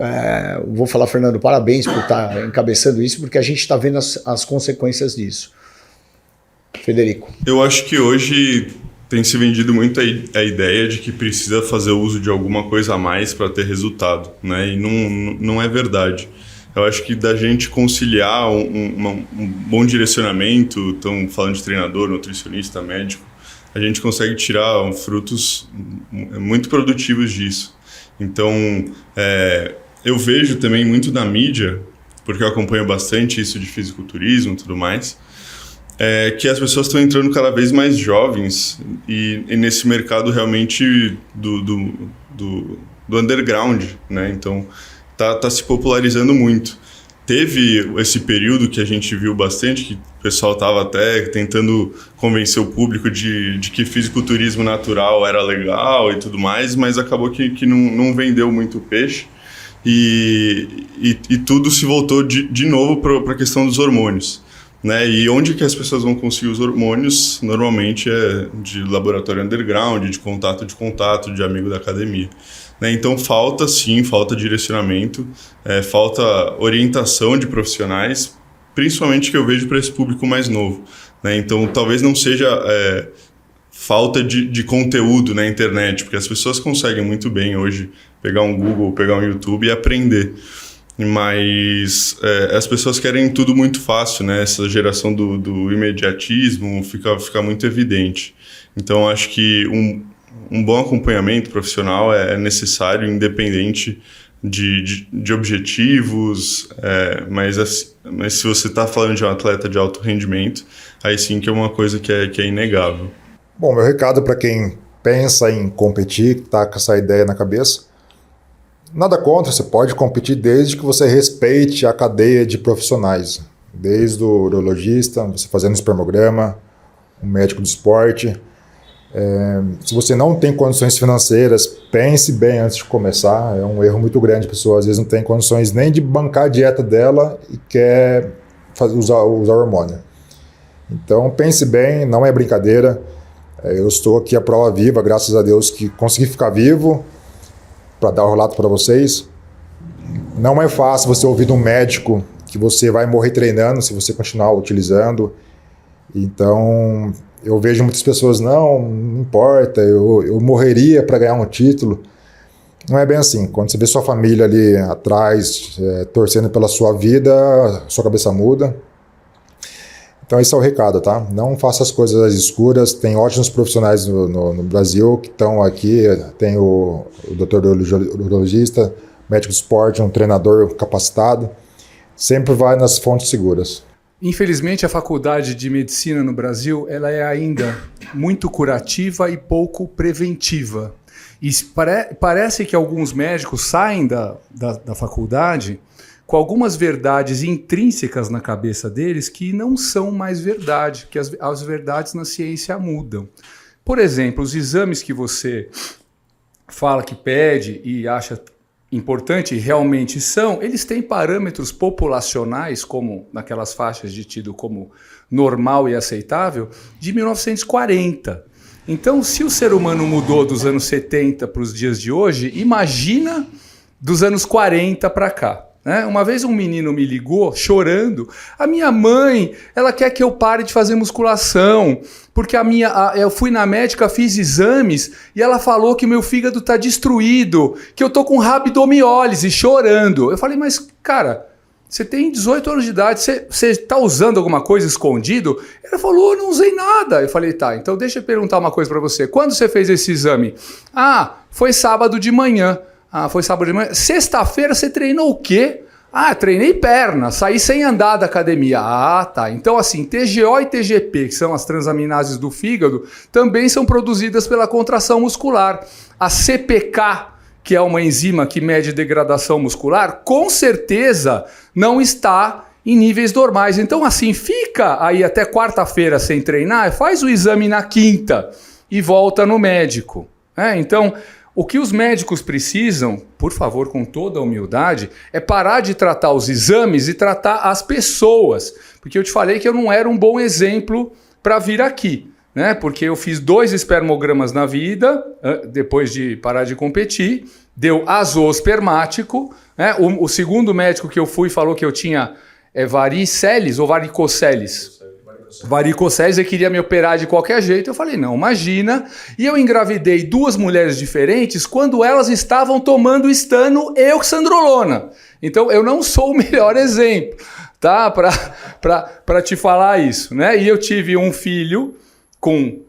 vou falar, Fernando, parabéns por estar encabeçando isso, porque a gente está vendo as consequências disso. Federico. Eu acho que hoje tem se vendido muito a ideia de que precisa fazer uso de alguma coisa a mais para ter resultado, né? E não é verdade. Eu acho que da gente conciliar um bom direcionamento, então falando de treinador, nutricionista, médico, a gente consegue tirar frutos muito produtivos disso. Então, eu vejo também muito na mídia, porque eu acompanho bastante isso de fisiculturismo e tudo mais, que as pessoas estão entrando cada vez mais jovens e nesse mercado realmente do underground, né? Então, tá se popularizando muito. Teve esse período que a gente viu bastante, que o pessoal estava até tentando convencer o público de que fisiculturismo natural era legal e tudo mais, mas acabou que não vendeu muito peixe. e tudo se voltou de novo para a questão dos hormônios. Né? E onde que as pessoas vão conseguir os hormônios? Normalmente é de laboratório underground, de contato, de amigo da academia. Né? Então falta direcionamento, falta orientação de profissionais, principalmente que eu vejo para esse público mais novo. Né? Então talvez não seja falta de conteúdo na internet, porque as pessoas conseguem muito bem hoje pegar um Google, pegar um YouTube e aprender. Mas as pessoas querem tudo muito fácil, né? Essa geração do imediatismo fica muito evidente. Então, acho que um bom acompanhamento profissional é necessário, independente de objetivos, mas se você está falando de um atleta de alto rendimento, aí sim que é uma coisa que é inegável. Bom, meu recado para quem pensa em competir, está com essa ideia na cabeça, nada contra, você pode competir desde que você respeite a cadeia de profissionais, desde o urologista, você fazendo espermograma, o médico do esporte. Se você não tem condições financeiras, pense bem antes de começar, é um erro muito grande, a pessoa às vezes não tem condições nem de bancar a dieta dela e quer usar hormônio. Então pense bem, não é brincadeira, eu estou aqui à prova viva, graças a Deus que consegui ficar vivo, para dar o relato para vocês. Não é fácil você ouvir de um médico que você vai morrer treinando se você continuar utilizando. Então, eu vejo muitas pessoas, não importa, eu morreria para ganhar um título. Não é bem assim. Quando você vê sua família ali atrás, torcendo pela sua vida, sua cabeça muda. Então esse é o recado, tá? Não faça as coisas às escuras. Tem ótimos profissionais no Brasil que estão aqui. Tem o doutor urologista, médico de esporte, um treinador capacitado. Sempre vai nas fontes seguras. Infelizmente, a faculdade de medicina no Brasil ela é ainda muito curativa e pouco preventiva. E parece que alguns médicos saem da faculdade com algumas verdades intrínsecas na cabeça deles que não são mais verdade, que as verdades na ciência mudam. Por exemplo, os exames que você fala que pede e acha importante, e realmente são, eles têm parâmetros populacionais, como naquelas faixas de tido como normal e aceitável, de 1940. Então, se o ser humano mudou dos anos 70 para os dias de hoje, imagina dos anos 40 para cá. Uma vez um menino me ligou chorando, a minha mãe, ela quer que eu pare de fazer musculação, porque eu fui na médica, fiz exames e ela falou que meu fígado está destruído, que eu tô com rabdomiólise, chorando. Eu falei, mas cara, você tem 18 anos de idade, você está usando alguma coisa escondido? Ela falou, eu não usei nada. Eu falei, tá, então deixa eu perguntar uma coisa para você, quando você fez esse exame? Ah, foi sábado de manhã. Ah, foi sábado de manhã. Sexta-feira você treinou o quê? Ah, treinei perna, saí sem andar da academia. Ah, tá. Então, assim, TGO e TGP, que são as transaminases do fígado, também são produzidas pela contração muscular. A CPK, que é uma enzima que mede degradação muscular, com certeza não está em níveis normais. Então, assim, fica aí até quarta-feira sem treinar, faz o exame na quinta e volta no médico. Então, o que os médicos precisam, por favor, com toda a humildade, é parar de tratar os exames e tratar as pessoas. Porque eu te falei que eu não era um bom exemplo para vir aqui, né? Porque eu fiz 2 espermogramas na vida, depois de parar de competir, deu azoospermático, né? O segundo médico que eu fui falou que eu tinha variceles ou varicoceles. Varicoceles, ele queria me operar de qualquer jeito. Eu falei, não, imagina. E eu engravidei 2 mulheres diferentes quando elas estavam tomando estano e oxandrolona. Então, eu não sou o melhor exemplo, tá? Para te falar isso, né? E eu tive um filho com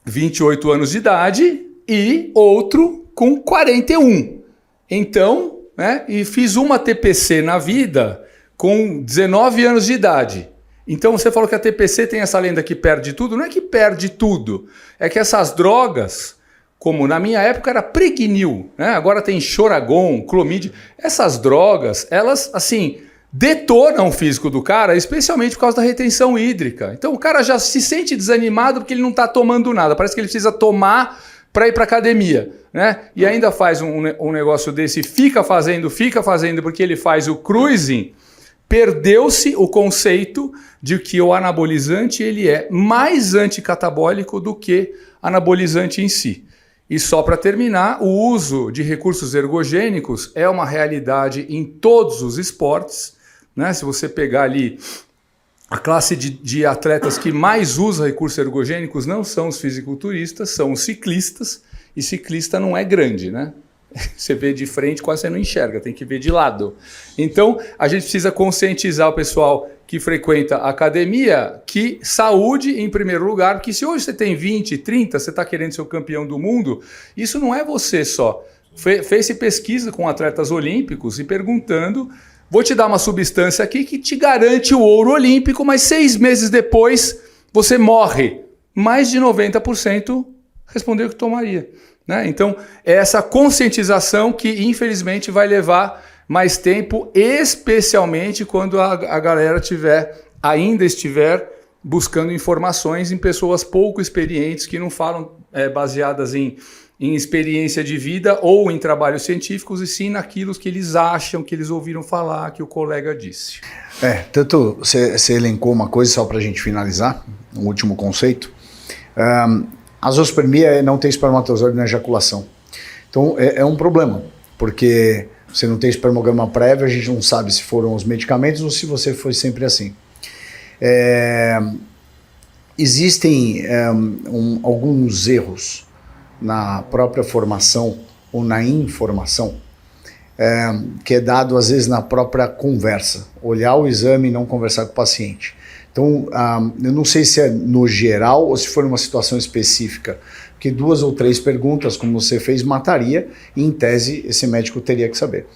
28 anos de idade e outro com 41. Então, né? E fiz uma TPC na vida com 19 anos de idade. Então você falou que a TPC tem essa lenda que perde tudo. Não é que perde tudo, é que essas drogas, como na minha época era Pregnil, né? Agora tem Choragon, Clomid, essas drogas, elas assim detonam o físico do cara, especialmente por causa da retenção hídrica. Então o cara já se sente desanimado porque ele não está tomando nada, parece que ele precisa tomar para ir para academia, né? E ainda faz um negócio desse, fica fazendo, porque ele faz o cruising, perdeu-se o conceito de que o anabolizante ele é mais anticatabólico do que anabolizante em si. E só para terminar, o uso de recursos ergogênicos é uma realidade em todos os esportes, né? Se você pegar ali a classe de atletas que mais usa recursos ergogênicos não são os fisiculturistas, são os ciclistas, e ciclista não é grande, né? Você vê de frente, quase você não enxerga, tem que ver de lado. Então, a gente precisa conscientizar o pessoal que frequenta a academia que saúde em primeiro lugar, porque se hoje você tem 20, 30, você está querendo ser o campeão do mundo, isso não é você só. Fez-se pesquisa com atletas olímpicos e perguntando, vou te dar uma substância aqui que te garante o ouro olímpico, mas 6 meses depois você morre. Mais de 90% respondeu que tomaria. Né? Então, é essa conscientização que, infelizmente, vai levar mais tempo, especialmente quando a galera ainda estiver buscando informações em pessoas pouco experientes que não falam baseadas em experiência de vida ou em trabalhos científicos, e sim naquilo que eles acham, que eles ouviram falar, que o colega disse. Tanto você elencou uma coisa, só para a gente finalizar, um último conceito. A zoospermia é não ter espermatozoide na ejaculação. Então é um problema, porque você não tem espermograma prévio, a gente não sabe se foram os medicamentos ou se você foi sempre assim. Existem alguns erros na própria formação ou na informação, que é dado às vezes na própria conversa, olhar o exame e não conversar com o paciente. Então, eu não sei se é no geral ou se for numa situação específica, porque 2 ou 3 perguntas, como você fez, mataria, e em tese esse médico teria que saber.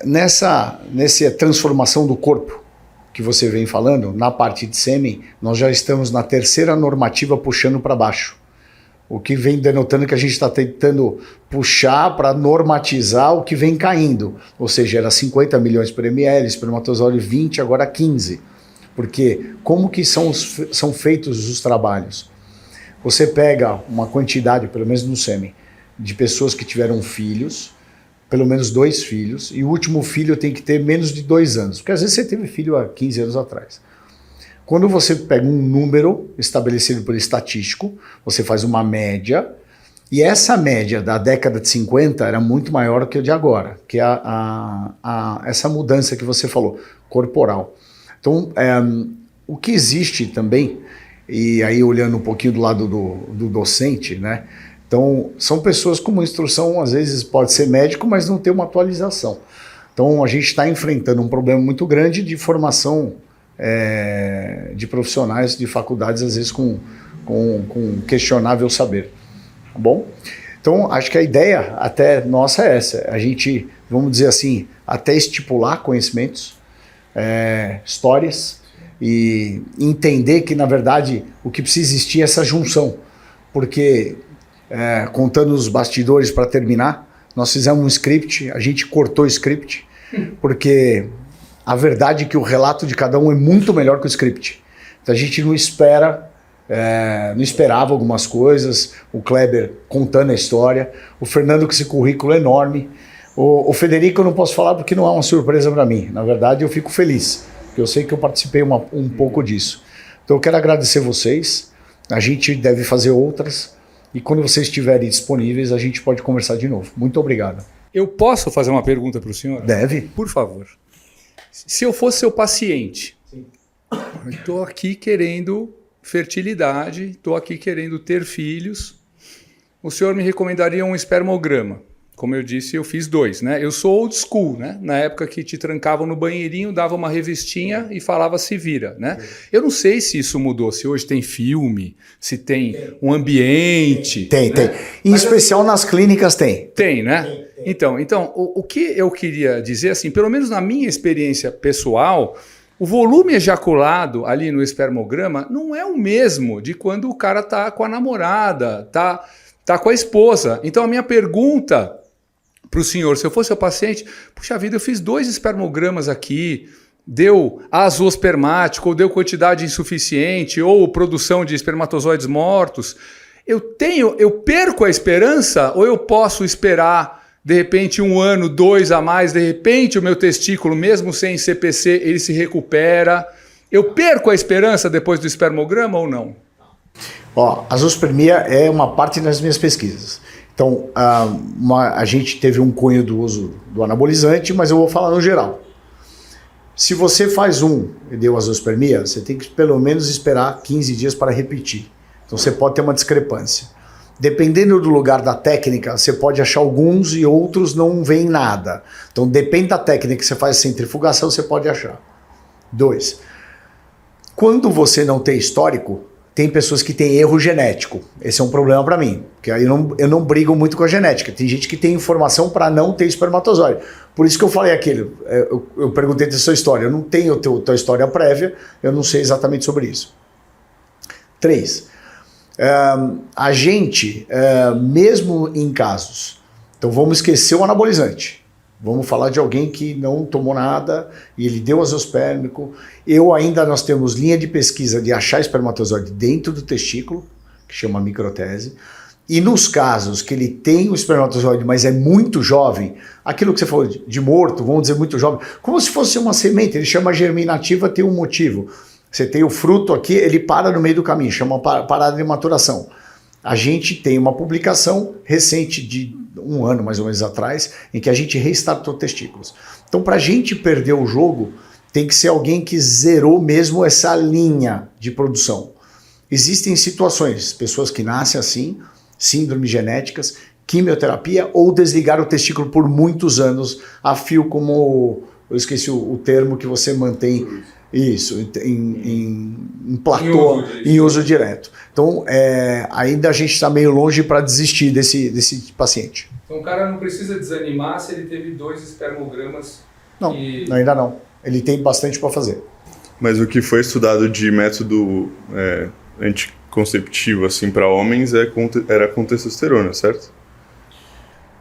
Nessa transformação do corpo que você vem falando, na parte de sêmen, nós já estamos na 3ª normativa puxando para baixo. O que vem denotando que a gente está tentando puxar para normatizar o que vem caindo. Ou seja, era 50 milhões por ml, espermatozoide 20, agora 15. Porque como que são feitos os trabalhos? Você pega uma quantidade, pelo menos no sêmen, de pessoas que tiveram filhos, pelo menos 2 filhos, e o último filho tem que ter menos de 2 anos. Porque às vezes você teve filho há 15 anos atrás. Quando você pega um número estabelecido por estatístico, você faz uma média, e essa média da década de 50 era muito maior que a de agora, que é essa mudança que você falou, corporal. Então, o que existe também, e aí olhando um pouquinho do lado do docente, né? Então, são pessoas com uma instrução, às vezes pode ser médico, mas não tem uma atualização. Então, a gente está enfrentando um problema muito grande de formação de profissionais de faculdades, às vezes com questionável saber. Tá bom? Então, acho que a ideia até nossa é essa. A gente, vamos dizer assim, até estipular conhecimentos, histórias, e entender que, na verdade, o que precisa existir é essa junção. Porque, contando os bastidores para terminar, nós fizemos um script, a gente cortou o script, porque a verdade é que o relato de cada um é muito melhor que o script. Então a gente não esperava algumas coisas, o Kleber contando a história, o Fernando com esse currículo enorme, o Federico eu não posso falar porque não é uma surpresa para mim. Na verdade eu fico feliz, porque eu sei que eu participei um pouco disso. Então eu quero agradecer vocês, a gente deve fazer outras, e quando vocês estiverem disponíveis a gente pode conversar de novo. Muito obrigado. Eu posso fazer uma pergunta para o senhor? Deve. Por favor. Se eu fosse seu paciente, estou aqui querendo fertilidade, estou aqui querendo ter filhos, o senhor me recomendaria um espermograma? Como eu disse, eu fiz 2, né? Eu sou old school, né? Na época que te trancavam no banheirinho, dava uma revistinha e falava se vira, né? Eu não sei se isso mudou, se hoje tem filme, se tem um ambiente. Tem. Em especial nas clínicas tem. Tem, né? Então, o que eu queria dizer, assim, pelo menos na minha experiência pessoal, o volume ejaculado ali no espermograma não é o mesmo de quando o cara tá com a namorada, tá com a esposa. Então a minha pergunta para o senhor, se eu fosse seu paciente, puxa vida, eu fiz 2 espermogramas aqui, deu azoospermático, ou deu quantidade insuficiente, ou produção de espermatozoides mortos. eu perco a esperança ou eu posso esperar, de repente, 1 ano, 2 a mais, de repente o meu testículo, mesmo sem CPC, ele se recupera. Eu perco a esperança depois do espermograma ou não? Ó, a zoospermia é uma parte das minhas pesquisas. Então, a gente teve um cunho do uso do anabolizante, mas eu vou falar no geral. Se você faz e deu a zoospermia, você tem que pelo menos esperar 15 dias para repetir. Então você pode ter uma discrepância. Dependendo do lugar da técnica, você pode achar alguns e outros não veem nada. Então depende da técnica que você faz centrifugação, você pode achar. 2. Quando você não tem histórico, tem pessoas que têm erro genético. Esse é um problema para mim, porque aí eu não brigo muito com a genética. Tem gente que tem informação para não ter espermatozoide. Por isso que eu falei aquilo. Eu perguntei da sua história. Eu não tenho tua história prévia, eu não sei exatamente sobre isso. 3. A gente, mesmo em casos... Então vamos esquecer o anabolizante. Vamos falar de alguém que não tomou nada e ele deu azospérmico. Nós temos linha de pesquisa de achar espermatozoide dentro do testículo, que chama microtese. E nos casos que ele tem o espermatozoide, mas é muito jovem, aquilo que você falou de morto, vamos dizer muito jovem, como se fosse uma semente, ele chama germinativa, tem um motivo. Você tem o fruto aqui, ele para no meio do caminho, chama parada de maturação. A gente tem uma publicação recente de 1 ano, mais ou menos atrás, em que a gente restartou testículos. Então, para a gente perder o jogo, tem que ser alguém que zerou mesmo essa linha de produção. Existem situações, pessoas que nascem assim, síndromes genéticas, quimioterapia ou desligar o testículo por muitos anos a fio, como eu esqueci o termo que você mantém isso, em platô, em uso direto. Então, ainda a gente está meio longe para desistir desse paciente. Então o cara não precisa desanimar se ele teve 2 espermogramas? Não, ainda não. Ele tem bastante para fazer. Mas o que foi estudado de método anticonceptivo assim, para homens era com testosterona, certo?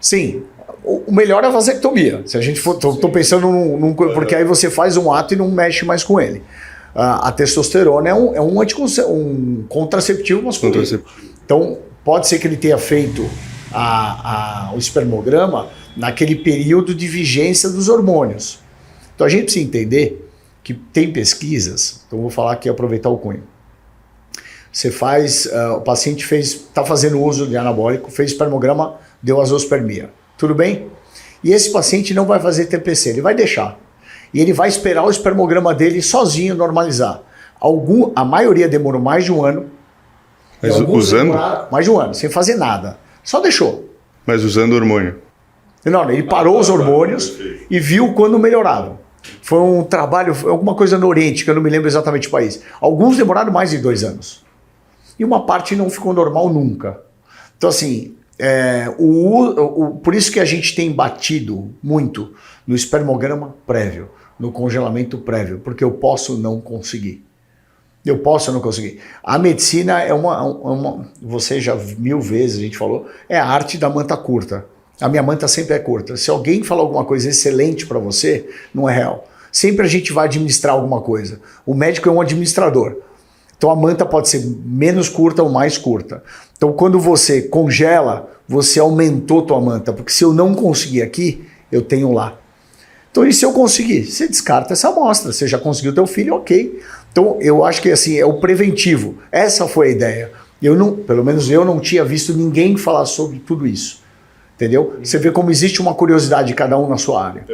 Sim. O melhor é a vasectomia. Se a gente for, tô pensando porque aí você faz um ato e não mexe mais com ele. A testosterona é um contraceptivo masculino. Então, pode ser que ele tenha feito o espermograma naquele período de vigência dos hormônios. Então, a gente precisa entender que tem pesquisas, então vou falar aqui, aproveitar o cunho. Você faz, o paciente está fazendo uso de anabólico, fez espermograma, deu azoospermia. Tudo bem? E esse paciente não vai fazer TPC, ele vai deixar. E ele vai esperar o espermograma dele sozinho normalizar. A maioria demorou mais de 1 ano. Mas usando? Mais de 1 ano, sem fazer nada. Só deixou. Mas usando hormônio? Não, ele parou os hormônios e viu quando melhorava. Foi um trabalho, alguma coisa no Oriente, que eu não me lembro exatamente o país. Alguns demoraram mais de 2 anos. E uma parte não ficou normal nunca. Então, assim... por isso que a gente tem batido muito no espermograma prévio, no congelamento prévio, porque eu posso não conseguir. A medicina é você já 1000 vezes a gente falou, é a arte da manta curta. A minha manta sempre é curta. Se alguém falar alguma coisa excelente para você, não é real. Sempre a gente vai administrar alguma coisa. O médico é um administrador. Então a manta pode ser menos curta ou mais curta. Então quando você congela, você aumentou tua manta, porque se eu não conseguir aqui, eu tenho lá. Então e se eu conseguir? Você descarta essa amostra, você já conseguiu teu filho, ok. Então eu acho que assim, é o preventivo. Essa foi a ideia. Pelo menos eu não tinha visto ninguém falar sobre tudo isso. Entendeu? Você vê como existe uma curiosidade de cada um na sua área.